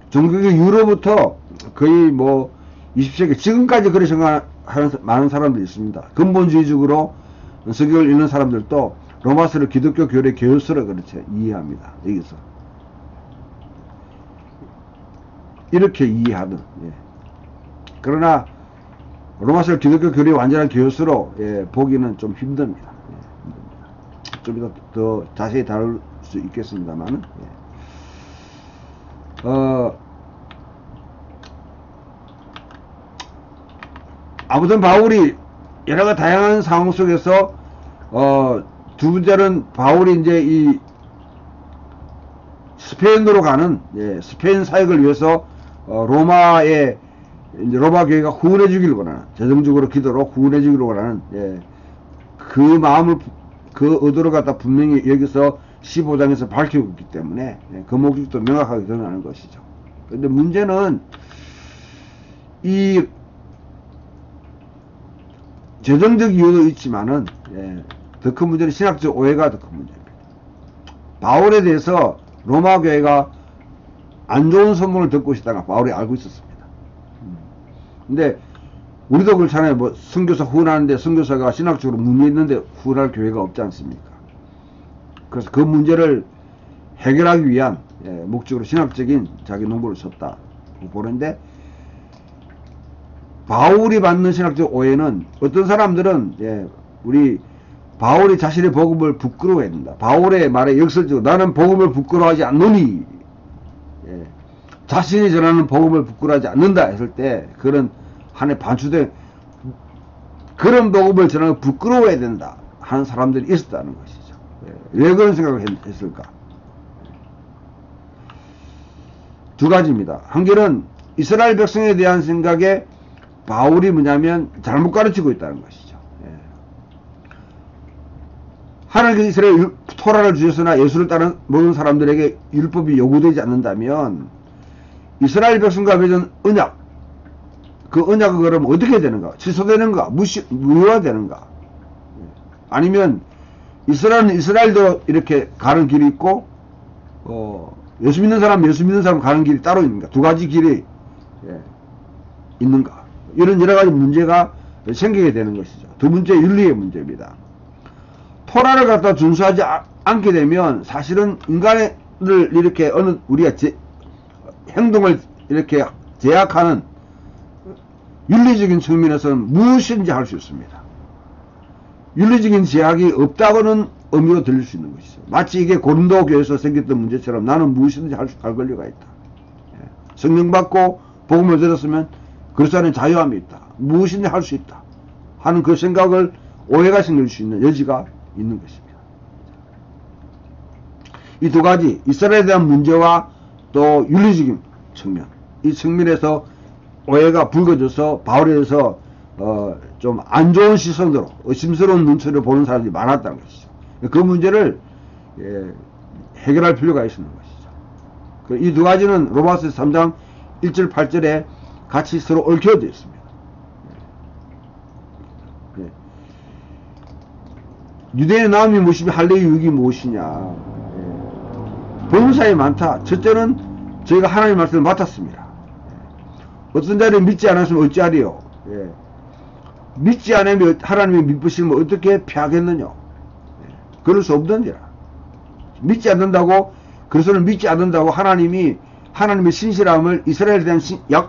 종교개혁 이후로부터 거의 뭐 20세기 지금까지 그렇게 생각하는 많은 사람들이 있습니다. 근본주의적으로 성경을 읽는 사람들도 로마서를 기독교 교리의 기요스로 그렇게 이해합니다. 여기서 이렇게 이해하든 그러나 로마서를 기독교 교리의 완전한 기요스로 보기는 좀 힘듭니다. 좀 더 자세히 다룰 수 있겠습니다만은 아무튼 바울이 여러 가지 다양한 상황 속에서 두 번째는 바울이 이제 이 스페인으로 가는 스페인 사역을 위해서 로마의 이제 로마 교회가 후원해 주기를 원하는, 재정적으로 기도로 후원해 주기를 원하는 그 마음을, 그 의도를 갖다 분명히 여기서 15장에서 밝히고 있기 때문에 그 목적도 명확하게 드러나는 것이죠. 그런데 문제는 이 재정적 이유도 있지만은 더 큰 문제는 신학적 오해가 더 큰 문제입니다. 바울에 대해서 로마 교회가 안 좋은 소문을 듣고 있었다가 바울이 알고 있었습니다. 근데 우리도 그렇잖아요. 뭐 선교사 후원하는데 선교사가 신학적으로 문제 있는데 후원할 교회가 없지 않습니까? 그래서 그 문제를 해결하기 위한 목적으로 신학적인 자기 농부를 썼다 보는데, 바울이 받는 신학적 오해는, 어떤 사람들은 우리 바울이 자신의 복음을 부끄러워했다, 바울의 말에 역설적으로 나는 복음을 부끄러워하지 않노니, 자신이 전하는 복음을 부끄러워하지 않는다 했을 때 그런 한해 반추된 그런 복음을 전하는 걸 부끄러워해야 된다 하는 사람들이 있었다는 것이죠. 왜 그런 생각을 했을까? 두 가지입니다. 한 개는 이스라엘 백성에 대한 생각에 바울이 뭐냐면 잘못 가르치고 있다는 것이죠. 하나님께서 이스라엘 토라를 주셨으나 예수를 따른 모든 사람들에게 율법이 요구되지 않는다면 이스라엘 백성과 맺은 언약, 그 언약은 그러면 어떻게 되는가? 취소되는가? 무효화되는가? 아니면 이스라엘은 이스라엘도 이렇게 가는 길이 있고 예수 믿는 사람 가는 길이 따로 있는가? 두 가지 길이 있는가? 이런 여러 가지 문제가 생기게 되는 것이죠. 두 번째, 윤리의 문제입니다. 토라를 갖다 준수하지 않게 되면 사실은 인간을 이렇게 우리가 행동을 이렇게 제약하는 윤리적인 측면에서는 무엇인지 할 수 있습니다. 윤리적인 제약이 없다고는 의미로 들릴 수 있는 것이죠. 마치 이게 고린도 교회에서 생겼던 문제처럼 나는 무엇이든지 할 권리가 있다. 성령 받고 복음을 들었으면 그리스도 자유함이 있다. 무엇이든지 할 수 있다 하는 그 생각을, 오해가 생길 수 있는 여지가 있는 것입니다. 이 두 가지, 이스라엘에 대한 문제와 또 윤리적인 측면, 이 측면에서 오해가 불거져서 바울에 대해서 좀 안 좋은 시선으로 의심스러운 눈초리로 보는 사람들이 많았다는 것이죠. 그 문제를 해결할 필요가 있는 것이죠. 이 두 가지는 로마서 3장 1절 8절에 같이 서로 얽혀져 있습니다. 유대인의 나음이 무엇이며 할례의 유익이 무엇이냐. 범사에 많다. 첫째는 저희가 하나님의 말씀을 맡았습니다. 어떤 자리에 믿지 않았으면 어찌하리요. 믿지 않으면 하나님의 믿으심을 어떻게 피하겠느냐. 그럴 수 없던지라. 믿지 않는다고, 그리스도를 믿지 않는다고 하나님의 신실함을, 이스라엘에 대한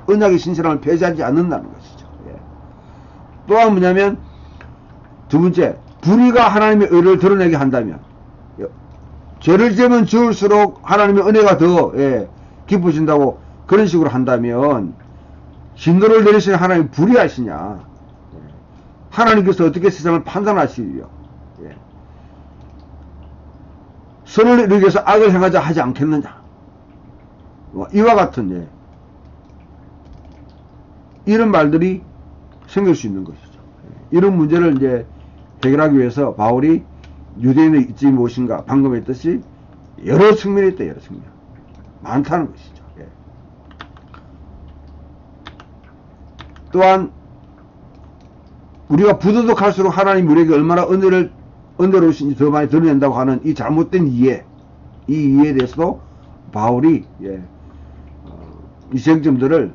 언약의 신실함을 폐지하지 않는다는 것이죠. 또한 뭐냐면, 두 번째, 불의가 하나님의 의를 드러내게 한다면, 죄를 지으면 지을수록 하나님의 은혜가 더 깊어진다고 그런 식으로 한다면 진노를 내리시는 하나님이 불의하시냐? 하나님께서 어떻게 세상을 판단하시리요? 선을 이루기 위해서 악을 행하자 하지 않겠느냐? 이와 같은 이런 말들이 생길 수 있는 것이죠. 이런 문제를 이제 해결하기 위해서 바울이 유대인의 입장이 무엇인가, 방금 했듯이 여러 측면이 있다. 여러 측면 많다는 것이죠. 또한 우리가 부도덕할수록 하나님 우리에게 얼마나 은혜로우신지 더 많이 드러낸다고 하는 이 잘못된 이해, 이 이해에 대해서도 바울이 이 쟁점들을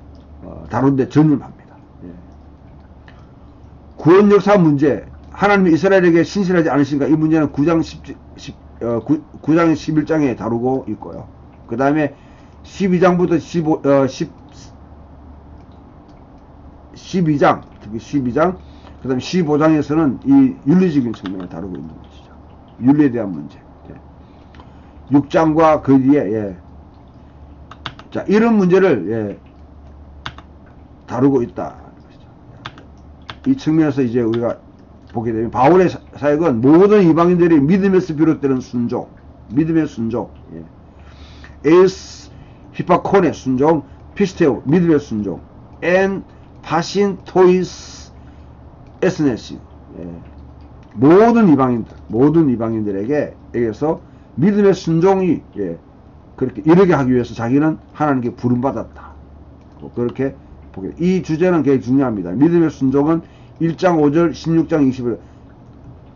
다루는데 전념합니다. 구원 역사 문제, 하나님이 이스라엘에게 신실하지 않으신가, 이 문제는 9장 11장에 다루고 있고요. 그 다음에 12장부터 12장, 특히 12장, 그 다음에 15장에서는 이 윤리적인 측면을 다루고 있는 것이죠. 윤리에 대한 문제. 6장과 그 뒤에, 자, 이런 문제를, 다루고 있다. 이 측면에서 이제 우리가 보게 되면 바울의 사역은 모든 이방인들이 믿음에서 비롯되는 순종, 믿음의 순종, 에이스 히파콘의 순종, 피스테오 믿음의 순종, 엔 파신 토이스 에스네시, 모든 이방인들에게서 믿음의 순종이 그렇게 이르게 하기 위해서 자기는 하나님께 부름받았다. 그렇게 보게. 이 주제는 굉장히 중요합니다. 믿음의 순종은 1장 5절, 16장 20절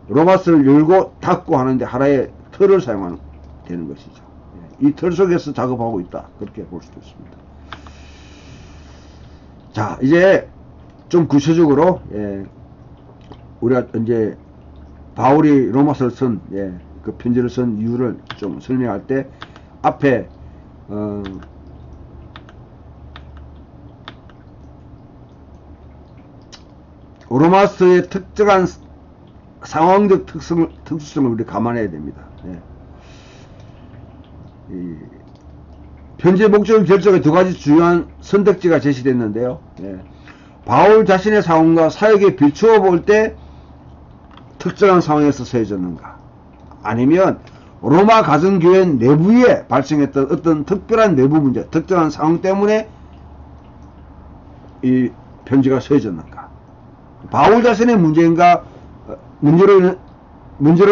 로마서를 열고 닫고 하는데 하나의 틀을 사용하는 되는 것이죠. 이 틀 속에서 작업하고 있다. 그렇게 볼 수도 있습니다. 자, 이제 좀 구체적으로 우리가 이제 바울이 로마서를 쓴 그 편지를 쓴 이유를 좀 설명할 때 앞에 로마서의 특정한 상황적 특수성을 우리 감안해야 됩니다. 이 편지의 목적을 결정해 두 가지 중요한 선택지가 제시됐는데요. 바울 자신의 상황과 사역에 비추어 볼 때 특정한 상황에서 서해졌는가, 아니면 로마 가정교회 내부에 발생했던 어떤 특별한 내부 문제, 특정한 상황 때문에 이 편지가 서해졌는가, 바울 자신의 문제인가, 문제로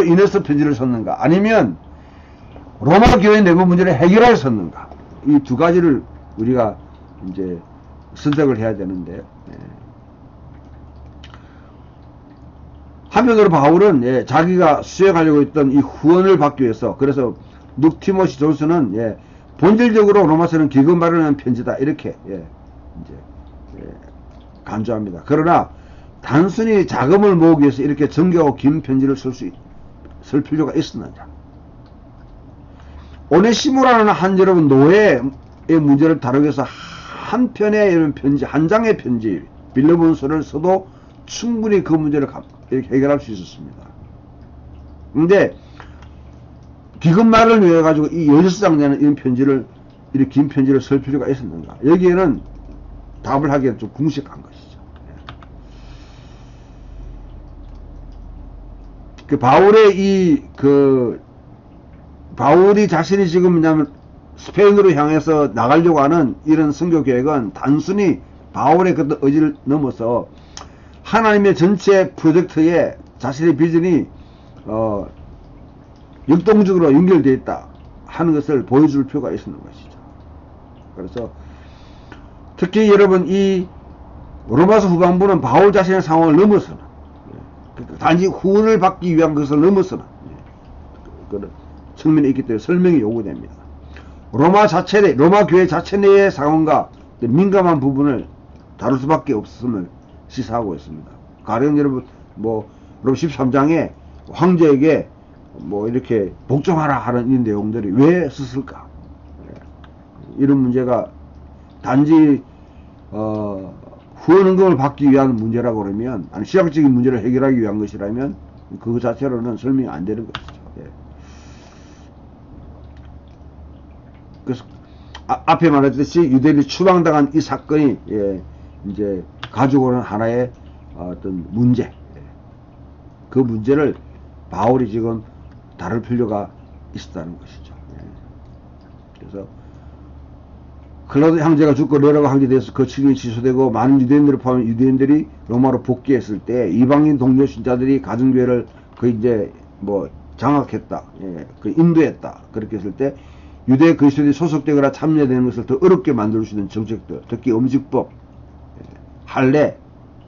인해서 편지를 썼는가, 아니면 로마 교회 내부 문제를 해결하여 썼는가, 이 두 가지를 우리가 이제 선택을 해야 되는데, 한편으로 바울은 자기가 수행하려고 했던 이 후원을 받기 위해서, 그래서 눅티모시 존스는 본질적으로 로마서는 기금 마련하는 편지다, 이렇게 이제 간주합니다. 그러나 단순히 자금을 모으기 위해서 이렇게 정교하고 긴 편지를 쓸 필요가 있었느냐. 오네시모라는 한 여러분 노예의 문제를 다루기 위해서 한 편의 이런 편지, 한 장의 편지, 빌려본서를 써도 충분히 그 문제를 이렇게 해결할 수 있었습니다. 근데 기금말을 위해 가지고 이 16장 되는 이런 편지를, 이렇게 긴 편지를 쓸 필요가 있었는가? 여기에는 답을 하기엔 좀 궁색한 것이죠. 그 바울의 바울이 자신이 지금 뭐냐면 스페인으로 향해서 나가려고 하는 이런 선교 계획은 단순히 바울의 그 의지를 넘어서 하나님의 전체 프로젝트에 자신의 비전이 역동적으로 연결되어 있다 하는 것을 보여줄 필요가 있는 것이죠. 그래서 특히 여러분 이 로마서 후반부는 바울 자신의 상황을 넘어서는, 단지 후원을 받기 위한 것을 넘어서는 그런 측면이 있기 때문에 설명이 요구됩니다. 로마 교회 자체 내의 상황과 민감한 부분을 다룰 수밖에 없음을 시사하고 있습니다. 가령 여러분 로 13장에 황제에게 이렇게 복종하라 하는 이 내용들이 왜 썼을까? 이런 문제가 단지 후원헌금을 받기 위한 문제라고 그러면, 아니 시각적인 문제를 해결하기 위한 것이라면 그 자체로는 설명이 안 되는 것이죠. 그래서 앞에 말했듯이 유대인이 추방당한 이 사건이 이제 가지고 오는 하나의 어떤 문제, 그 문제를 바울이 지금 다룰 필요가 있었다는 것이죠. 그래서 클라우드 형제가 죽고 네로가 황제돼서 그 책임이 취소되고 많은 유대인들을 포함한 유대인들이 로마로 복귀했을 때 이방인 동료 신자들이 가정교회를 이제 장악했다, 인도했다, 그렇게 했을 때 유대 그리스도인이 소속되거나 참여되는 것을 더 어렵게 만들 수 있는 정책들, 특히 음식법, 할례,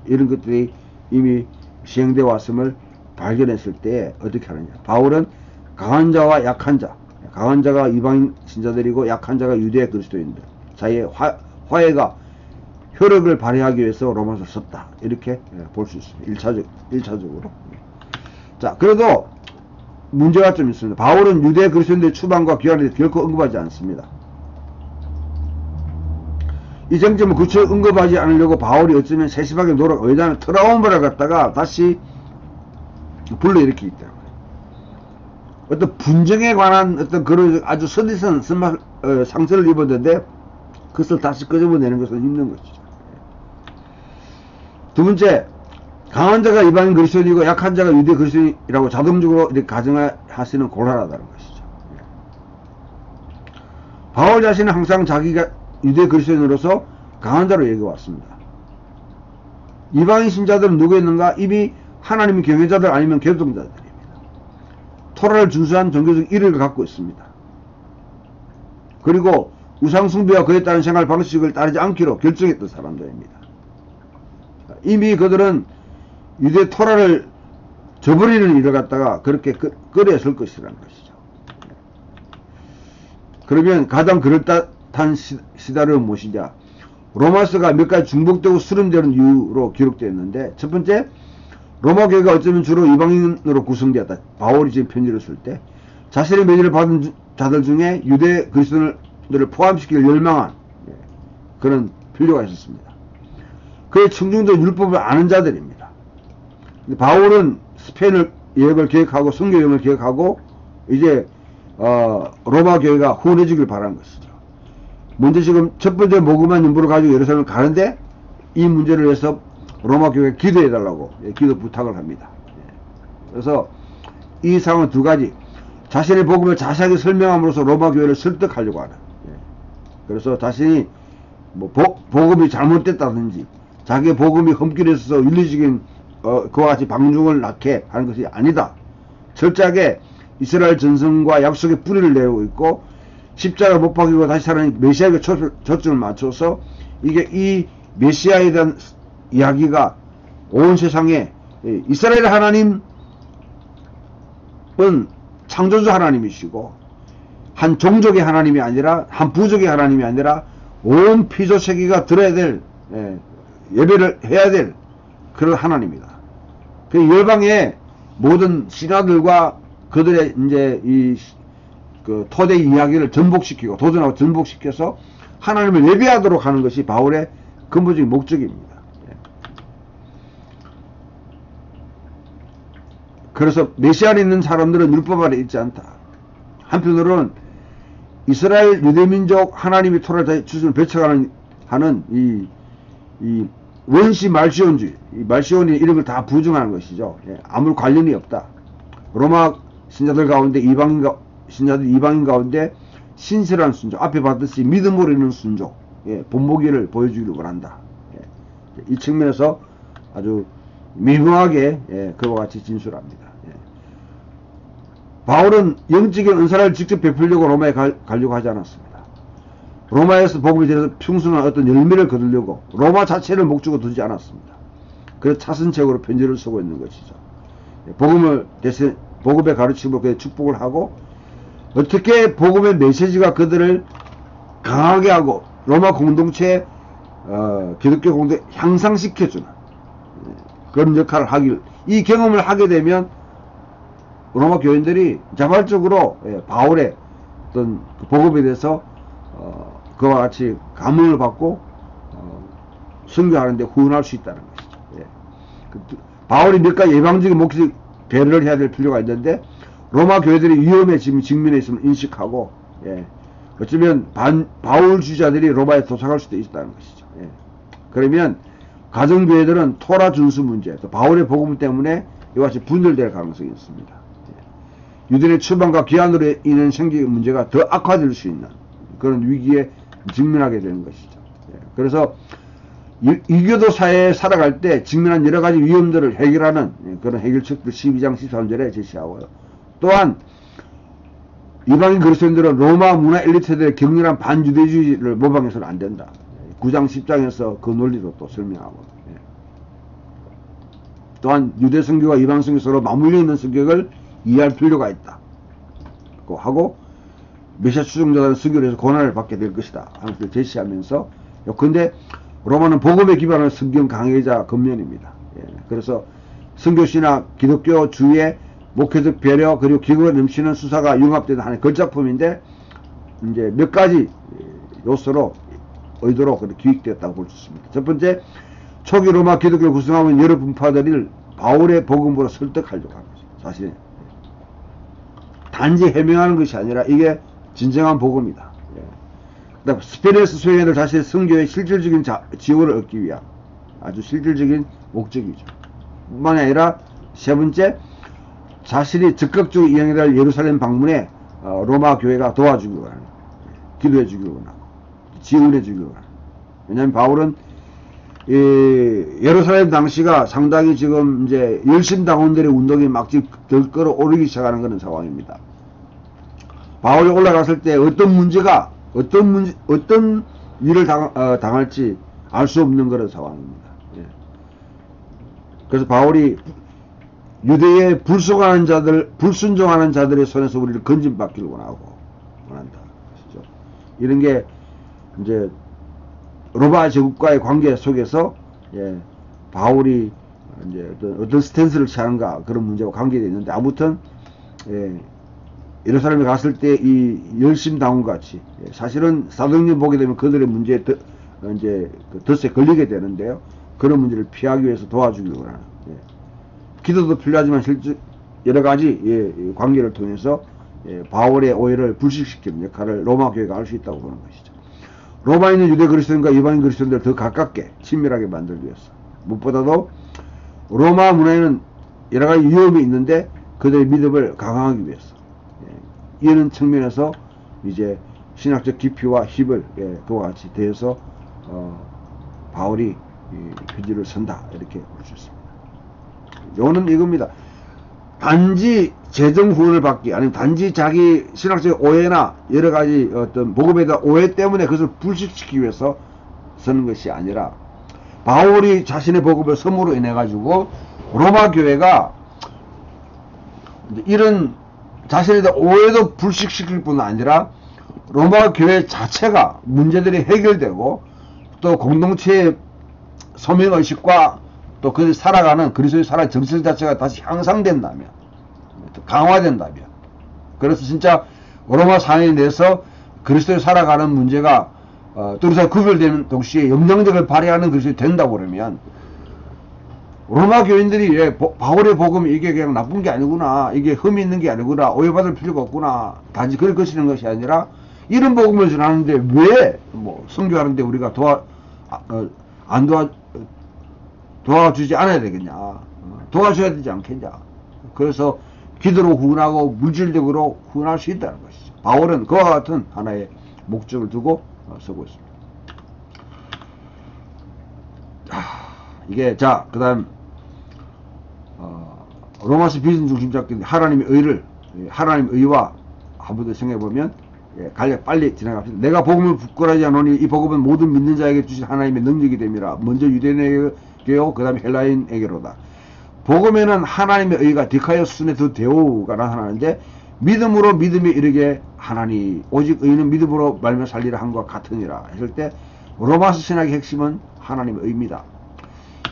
이런 것들이 이미 시행되어 왔음을 발견했을 때 어떻게 하느냐. 바울은 강한 자와 약한 자, 강한 자가 이방인 신자들이고 약한 자가 유대 그리스도인들 사이에 화해가 효력을 발휘하기 위해서 로마서를 썼다, 이렇게 볼 수 있습니다. 1차적으로. 자, 그래도 문제가 좀 있습니다. 바울은 유대 그리스도인들의 추방과 귀환에 대해서 결코 언급하지 않습니다. 이 쟁점을 구체적으로 언급하지 않으려고 바울이 어쩌면 세심하게 왜냐하면 트라우마를 갖다가 다시 불러일으키기 때문에, 어떤 분쟁에 관한 어떤 그런 아주 서디선 상처를 입었는데 그것을 다시 끄집어내는 것은 힘든 것이죠. 두 번째, 강한 자가 이방인 그리스도인이고 약한 자가 유대 그리스도인이라고 자동적으로 이렇게 가정하시는 곤란하다는 것이죠. 바울 자신은 항상 자기가 유대 그리스도인으로서 강한 자로 얘기해왔습니다. 이방인 신자들은 누구였는가? 이미 하나님의 경외자들 아니면 개종자들입니다. 토라를 준수한 종교적 이력을 갖고 있습니다. 그리고 우상숭배와 그에 따른 생활 방식을 따르지 않기로 결정했던 사람들입니다. 이미 그들은 유대 토라를 저버리는 일을 갖다가 그렇게 꺼려했을 것이라는 것이죠. 그러면 가장 그럴듯한 시대는 무엇이냐? 로마서가 몇 가지 중복되고 수렴되는 이유로 기록되었는데, 첫 번째, 로마 교회가 어쩌면 주로 이방인으로 구성되었다. 바울이 지금 편지를 쓸 때 자신의 메시지를 받은 자들 중에 유대 그리스도인들을 포함시킬 열망한 그런 필요가 있었습니다. 그의 청중도 율법을 아는 자들입니다. 바울은 스페인을 여행을 계획하고 선교 여행을 계획하고 이제 로마 교회가 후원해주길 바라는 것이죠. 먼저 지금 첫 번째 모금한 연부를 가지고 예루살렘을 가는데 이 문제를 위해서 로마 교회가 기도해달라고 기도 부탁을 합니다. 그래서 이 상황은 두 가지, 자신의 복음을 자세하게 설명함으로써 로마 교회를 설득하려고 하는, 그래서 자신이 뭐 복음이 잘못됐다든지 자기의 복음이 흠결에 있어서 윤리적인 그와 같이 방중을 낳게 하는 것이 아니다. 철저하게 이스라엘 전성과 약속의 뿌리를 내고 있고 십자가 못 박이고 다시 살아난 메시아에게 초점을 맞춰서 이게 이 메시아에 대한 이야기가 온 세상에, 이스라엘 하나님은 창조주 하나님이시고 한 종족의 하나님이 아니라 한 부족의 하나님이 아니라 온 피조 세계가 들어야 될, 예배를 해야 될 그런 하나님이다. 그 열방의 모든 신하들과 그들의 이제 그 토대 이야기를 전복시키고 도전하고 전복시켜서 하나님을 예배하도록 하는 것이 바울의 근본적인 목적입니다. 그래서 메시아 안에 있는 사람들은 율법 아래 있지 않다. 한편으로는 이스라엘 유대민족 하나님이 토라를 주순을 배척하는 이 원시 말시온주의, 이 말시온이 이런 걸 다 부정하는 것이죠. 아무 관련이 없다. 로마 신자들 가운데 이방인 가운데 신실한 순종, 앞에 봤듯이 믿음으로 있는 순종, 본보기를 보여주기를 원한다. 이 측면에서 아주 미묘하게 그와 같이 진술합니다. 바울은 영적인 은사를 직접 베풀려고 로마에 가려고 하지 않았습니다. 로마에서 복음에 대해서 풍성한 어떤 열매를 거두려고 로마 자체를 목적으로 두지 않았습니다. 그래서 차선책으로 편지를 쓰고 있는 것이죠. 복음의 가르침으로 그의 축복을 하고 어떻게 복음의 메시지가 그들을 강하게 하고 로마 공동체, 기독교 공동체 향상시켜주는 그런 역할을 하길, 이 경험을 하게 되면 로마 교인들이 자발적으로 바울의 어떤 그 복음에 대해서 그와 같이 감흥을 받고 선교하는데 후원할 수 있다는 것이죠. 바울이 몇 가지 예방적인 목적 배려를 해야 될 필요가 있는데 로마 교회들이 위험에 지금 직면해 있음을 인식하고, 어쩌면 바울주의자들이 로마에 도착할 수도 있다는 것이죠. 그러면 가정교회들은 토라 준수 문제, 또 바울의 복음 때문에 이와 같이 분열될 가능성이 있습니다. 유대인의 추방과 귀환으로 인한 생기의 문제가 더 악화될 수 있는 그런 위기에 직면하게 되는 것이죠. 그래서 이교도 사회에 살아갈 때 직면한 여러 가지 위험들을 해결하는 그런 해결책들 12장 13절에 제시하고요. 또한 이방인 그리스도인들은 로마 문화 엘리트들의 격렬한 반유대주의를 모방해서는 안 된다. 9장 10장에서 그 논리도 또 설명하고, 또한 유대 성교와 이방 성교 서로 맞물려 있는 성격을 이해할 필요가 있다 하고, 메시아 추종자들은 성교를 해서 고난을 받게 될 것이다 하는 것을 제시하면서, 근데 로마는 복음에 기반한 성경 강해자 근면입니다. 그래서 성교신학, 기독교주의의 목회적 배려, 그리고 기국에 넘치는 수사가 융합되는 하나의 걸작품인데, 이제 몇 가지 요소로 의도로 기획되었다고 볼 수 있습니다. 첫 번째, 초기 로마 기독교를 구성하고 있는 여러 분파들을 바울의 복음으로 설득하려고 하는 것입니다. 사실 단지 해명하는 것이 아니라 이게 진정한 복음이다. 그다음 스페인에서 수행해야 자신의 선교의 실질적인 지원을 얻기 위한 아주 실질적인 목적이죠. 뿐만이 아니라 세 번째, 자신이 적극적으로 이행해야 할 예루살렘 방문에 로마 교회가 도와주기로 하는, 기도해 주기로 하고 지원해 주기로 하는. 왜냐하면 바울은 예루살렘 당시가 상당히 지금 이제 열심당원들의 운동이 막 덜 끌어오르기 시작하는 그런 상황입니다. 바울이 올라갔을 때 어떤 문제가 어떤 일을 당할지 알 수 없는 그런 상황입니다. 예. 그래서 바울이 유대에 불순종하는 자들의 손에서 우리를 건진받기를 원한다. 그렇죠? 이런 게 이제 로마 제국과의 관계 속에서 바울이 이제 어떤 스탠스를 취하는가 그런 문제와 관계되어 있는데, 아무튼 예루살렘에 갔을 때 이 열심당원 같이 사실은 사도행전 보게 되면 그들의 문제에 이제 덫에 걸리게 되는데요. 그런 문제를 피하기 위해서 도와주기로 하는, 기도도 필요하지만 실제 여러 가지 관계를 통해서 바울의 오해를 불식시키는 역할을 로마 교회가 할 수 있다고 보는 것이죠. 로마에 있는 유대 그리스도인과 이방인 그리스도인들을 더 가깝게 친밀하게 만들기 위해서, 무엇보다도 로마 문화에는 여러 가지 위험이 있는데 그들의 믿음을 강화하기 위해서, 이런 측면에서 이제 신학적 깊이와 힘을 그와 같이 대해서 바울이 표지를 선다, 이렇게 볼 수 있습니다. 요는 이겁니다. 단지 재정 후원을 받기, 아니면 단지 자기 신학적 오해나 여러 가지 어떤 복음에 대한 오해 때문에 그것을 불식시키기 위해서 쓰는 것이 아니라, 바울이 자신의 복음을 섬으로 인해 가지고 로마 교회가 이런 자신에 대한 오해도 불식시킬 뿐 아니라 로마 교회 자체가 문제들이 해결되고 또 공동체의 소명의식과 또 그들이 살아가는 그리스도의 살아가는 정신 자체가 다시 향상된다면, 강화된다면, 그래서 진짜 로마 상황에 대해서 그리스도의 살아가는 문제가 뚜렷하게 구별되는 동시에 영향력을 발휘하는 것이 된다고 그러면, 로마 교인들이 바울의 복음 이게 그냥 나쁜 게 아니구나, 이게 흠이 있는 게 아니구나, 오해받을 필요가 없구나, 단지 그걸 거치는 것이 아니라 이런 복음을 전하는데 왜 선교하는데 우리가 도와주지 않아야 되겠냐, 도와줘야 되지 않겠냐. 그래서 기도로 후원하고 물질적으로 후원할 수 있다는 것이죠. 바울은 그와 같은 하나의 목적을 두고 쓰고 있습니다. 이게 그 다음 로마서 비전 중심적인 하나님의 의를, 하나님의 의와 한번 더 생각해보면 간략 빨리 지나갑시다. 내가 복음을 부끄러워하지 않으니 이 복음은 모든 믿는 자에게 주신 하나님의 능력이 됨이라. 먼저 유대인에게요, 그 다음에 헬라인에게로다. 복음에는 하나님의 의가 디카이오 순의 더 데오가 나타나는데, 믿음으로 믿음에 이르게 하나니 오직 의는 믿음으로 말며 살리라 한 것과 같으니라 했을 때, 로마서 신학의 핵심은 하나님의 의입니다.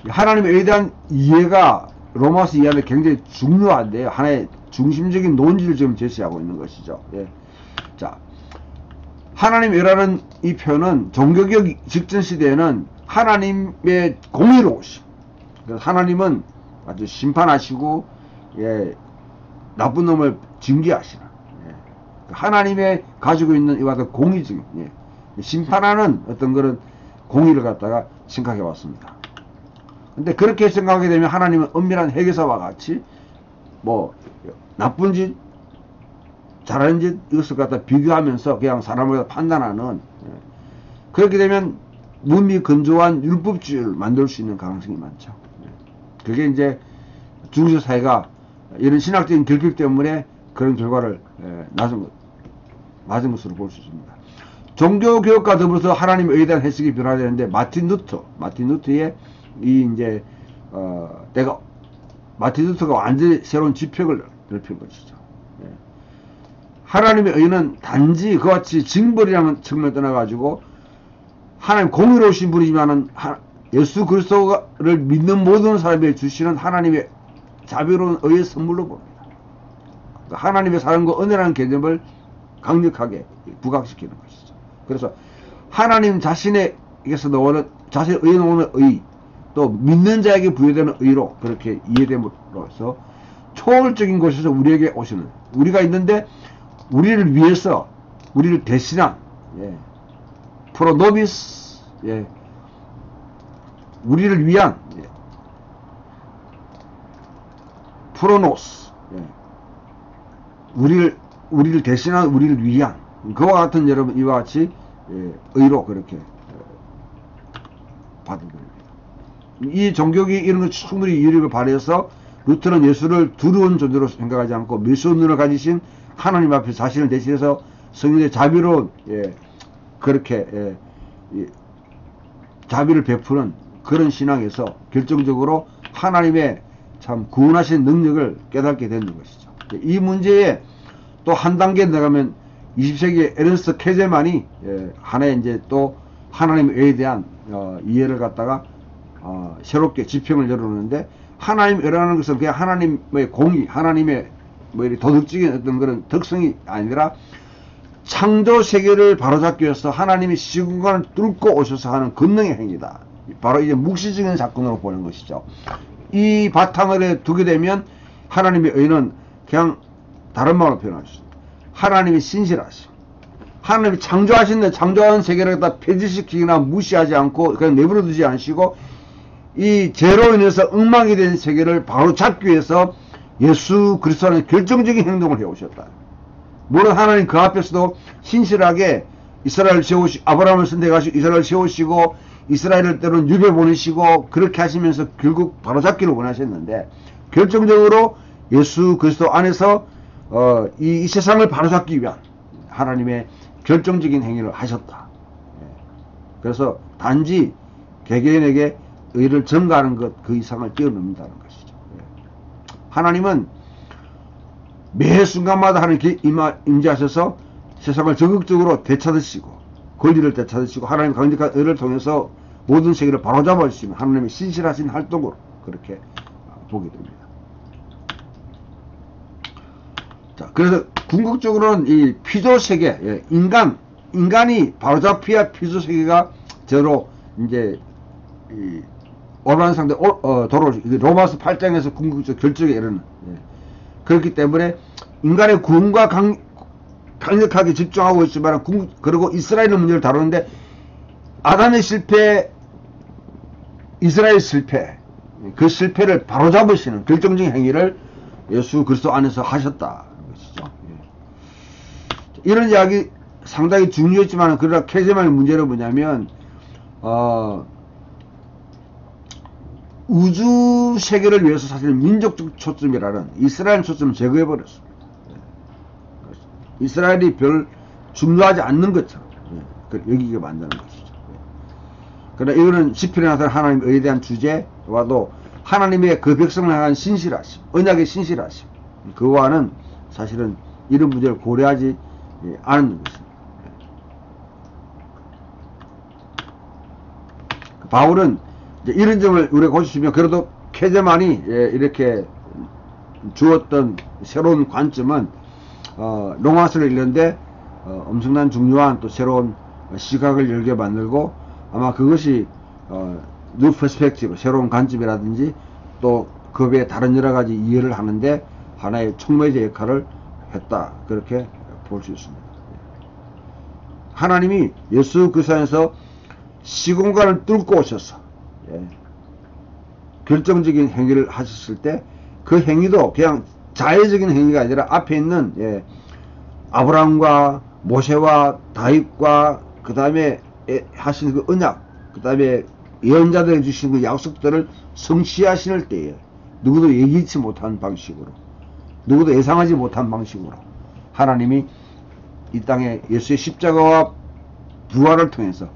하나님의 의에 대한 이해가 로마서 이해하는 굉장히 중요한데요. 하나의 중심적인 논지를 지금 제시하고 있는 것이죠. 자, 하나님의 의라는 이 표현은 종교개혁 직전 시대에는 하나님의 공의로우심, 하나님은 아주 심판하시고 나쁜 놈을 징계하시는, 하나님의 가지고 있는 이와 같은 공의적인 심판하는 어떤 그런 공의를 갖다가 생각해 왔습니다. 근데 그렇게 생각하게 되면 하나님은 엄밀한 회계사와 같이 나쁜 짓, 잘하는 짓, 이것을 갖다 비교하면서 그냥 사람을 판단하는, 그렇게 되면 몸이 건조한 율법주의를 만들 수 있는 가능성이 많죠. 그게 이제 중세 사회가 이런 신학적인 결핍 때문에 그런 결과를 맞은 것으로 볼 수 있습니다. 종교교육과 더불어서 하나님의 의에 대한 해석이 변화되는데, 마틴 루터의 마틴 루터가 완전히 새로운 지평을 넓힌 것이죠. 하나님의 의는 단지 그와 같이 징벌이라는 측면을 떠나가지고 하나님 공의로우신 분이지만은 예수 그리스도를 믿는 모든 사람에게 주시는 하나님의 자비로운 의의 선물로 봅니다. 하나님의 사랑과 은혜라는 개념을 강력하게 부각시키는 것이죠. 그래서 하나님 자신에게서 나오는, 자신의 의에 나오는 의, 또 믿는 자에게 부여되는 의로 그렇게 이해됨으로써 초월적인 곳에서 우리에게 오시는, 우리가 있는데 우리를 위해서, 우리를 대신한, 프로노비스, 우리를 위한, 프로노스, 예. 우리를 대신한, 우리를 위한, 그와 같은 여러분, 이와 같이, 예, 의로 그렇게 받아들입니다. 이 종교기 이런 걸 충분히 유력을 발휘해서 루터는 예수를 두려운 존재로 생각하지 않고 메시아 눈을 가지신 하나님 앞에 자신을 대신해서 성인의 자비로운, 예, 그렇게, 예, 자비를 베푸는 그런 신앙에서 결정적으로 하나님의 참 구원하신 능력을 깨닫게 되는 것이죠. 이 문제에 또 한 단계 나가면 20세기 에른스트 케제만이, 예, 하나의 이제 또 하나님의 대한 이해를 갖다가 새롭게 지평을 열어놓는데, 하나님이라는 것은 그냥 하나님의 공의, 하나님의 뭐 이렇게 도덕적인 어떤 그런 특성이 아니라 창조 세계를 바로잡기 위해서 하나님이 시공간을 뚫고 오셔서 하는 권능의 행위다. 바로 이제 묵시적인 사건으로 보는 것이죠. 이 바탕을 두게 되면 하나님의 의는 그냥 다른 말로 표현할 수 있습니다. 하나님이 신실하심. 하나님이 창조하신 창조한 세계를 갖다 폐지시키거나 무시하지 않고 그냥 내버려 두지 않으시고, 이 죄로 인해서 엉망이 된 세계를 바로 잡기 위해서 예수 그리스도는 결정적인 행동을 해오셨다. 물론 하나님 그 앞에서도 신실하게 이스라엘을 세우시고, 아브라함을 선택하시고 이스라엘을 세우시고 이스라엘을 때로는 유배 보내시고 그렇게 하시면서 결국 바로 잡기를 원하셨는데, 결정적으로 예수 그리스도 안에서 이 세상을 바로 잡기 위한 하나님의 결정적인 행위를 하셨다. 그래서 단지 개개인에게 의를 전가하는 것 그 이상을 뛰어넘는다는 것이죠. 하나님은 매 순간마다 하나님 임재하셔서 세상을 적극적으로 되찾으시고 권리를 되찾으시고 하나님 강력한 의를 통해서 모든 세계를 바로잡아 주시는 하나님의 신실하신 활동으로 그렇게 보게 됩니다. 자, 그래서 궁극적으로는 이 피조세계, 예, 인간이 바로잡혀야 피조세계가 저로 이제 이 오르는 상태 도로 로마서 8장에서 궁극적 결정에 이르는, 예. 그렇기 때문에 인간의 구원과 강력하게 집중하고 있지만 그리고 이스라엘 문제를 다루는데 아담의 실패, 이스라엘 실패, 그 실패를 바로잡으시는 결정적인 행위를 예수 그리스도 안에서 하셨다 것이죠. 예. 이런 이야기 상당히 중요했지만 그러나 케제만의 문제는 뭐냐면 우주 세계를 위해서 사실 민족적 초점이라는 이스라엘 초점을 제거해버렸습니다. 예. 이스라엘이 별 중요하지 않는 것처럼, 예, 여기게 만드는 것이죠. 예. 그러나 이거는 시편에 나타난 하나님에 대한 주제와도 하나님의 그 백성을 향한 신실하심, 언약의 신실하심, 그와는 사실은 이런 문제를 고려하지 않는 것입니다. 예. 바울은 이제 이런 점을 우리가 고치시면 그래도 케제만이, 예, 이렇게 주었던 새로운 관점은 로마서를 읽는데 엄청난 중요한 또 새로운 시각을 열게 만들고, 아마 그것이 뉴 퍼스펙티브, 새로운 관점이라든지 또 그 외에 다른 여러 가지 이해를 하는데 하나의 촉매제 역할을 했다, 그렇게 볼 수 있습니다. 하나님이 예수 그리스도 안에서 시공간을 뚫고 오셔서, 예, 결정적인 행위를 하셨을 때 그 행위도 그냥 자의적인 행위가 아니라 앞에 있는, 예, 아브라함과 모세와 다윗과 그 다음에 하신 그 언약, 그 다음에 예언자들에게 주신 그 약속들을 성취하실 때에 누구도 예기치 못한 방식으로, 누구도 예상하지 못한 방식으로 하나님이 이 땅에 예수의 십자가와 부활을 통해서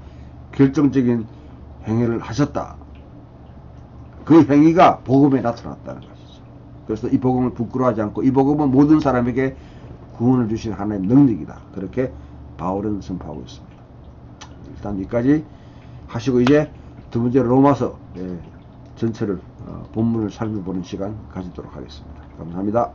결정적인 행위를 하셨다. 그 행위가 복음에 나타났다는 것이죠. 그래서 이 복음을 부끄러워하지 않고 이 복음은 모든 사람에게 구원을 주신 하나님의 능력이다, 그렇게 바울은 선포하고 있습니다. 일단 여기까지 하시고 이제 두 번째 로마서, 예, 전체를 본문을 살펴보는 시간 가지도록 하겠습니다. 감사합니다.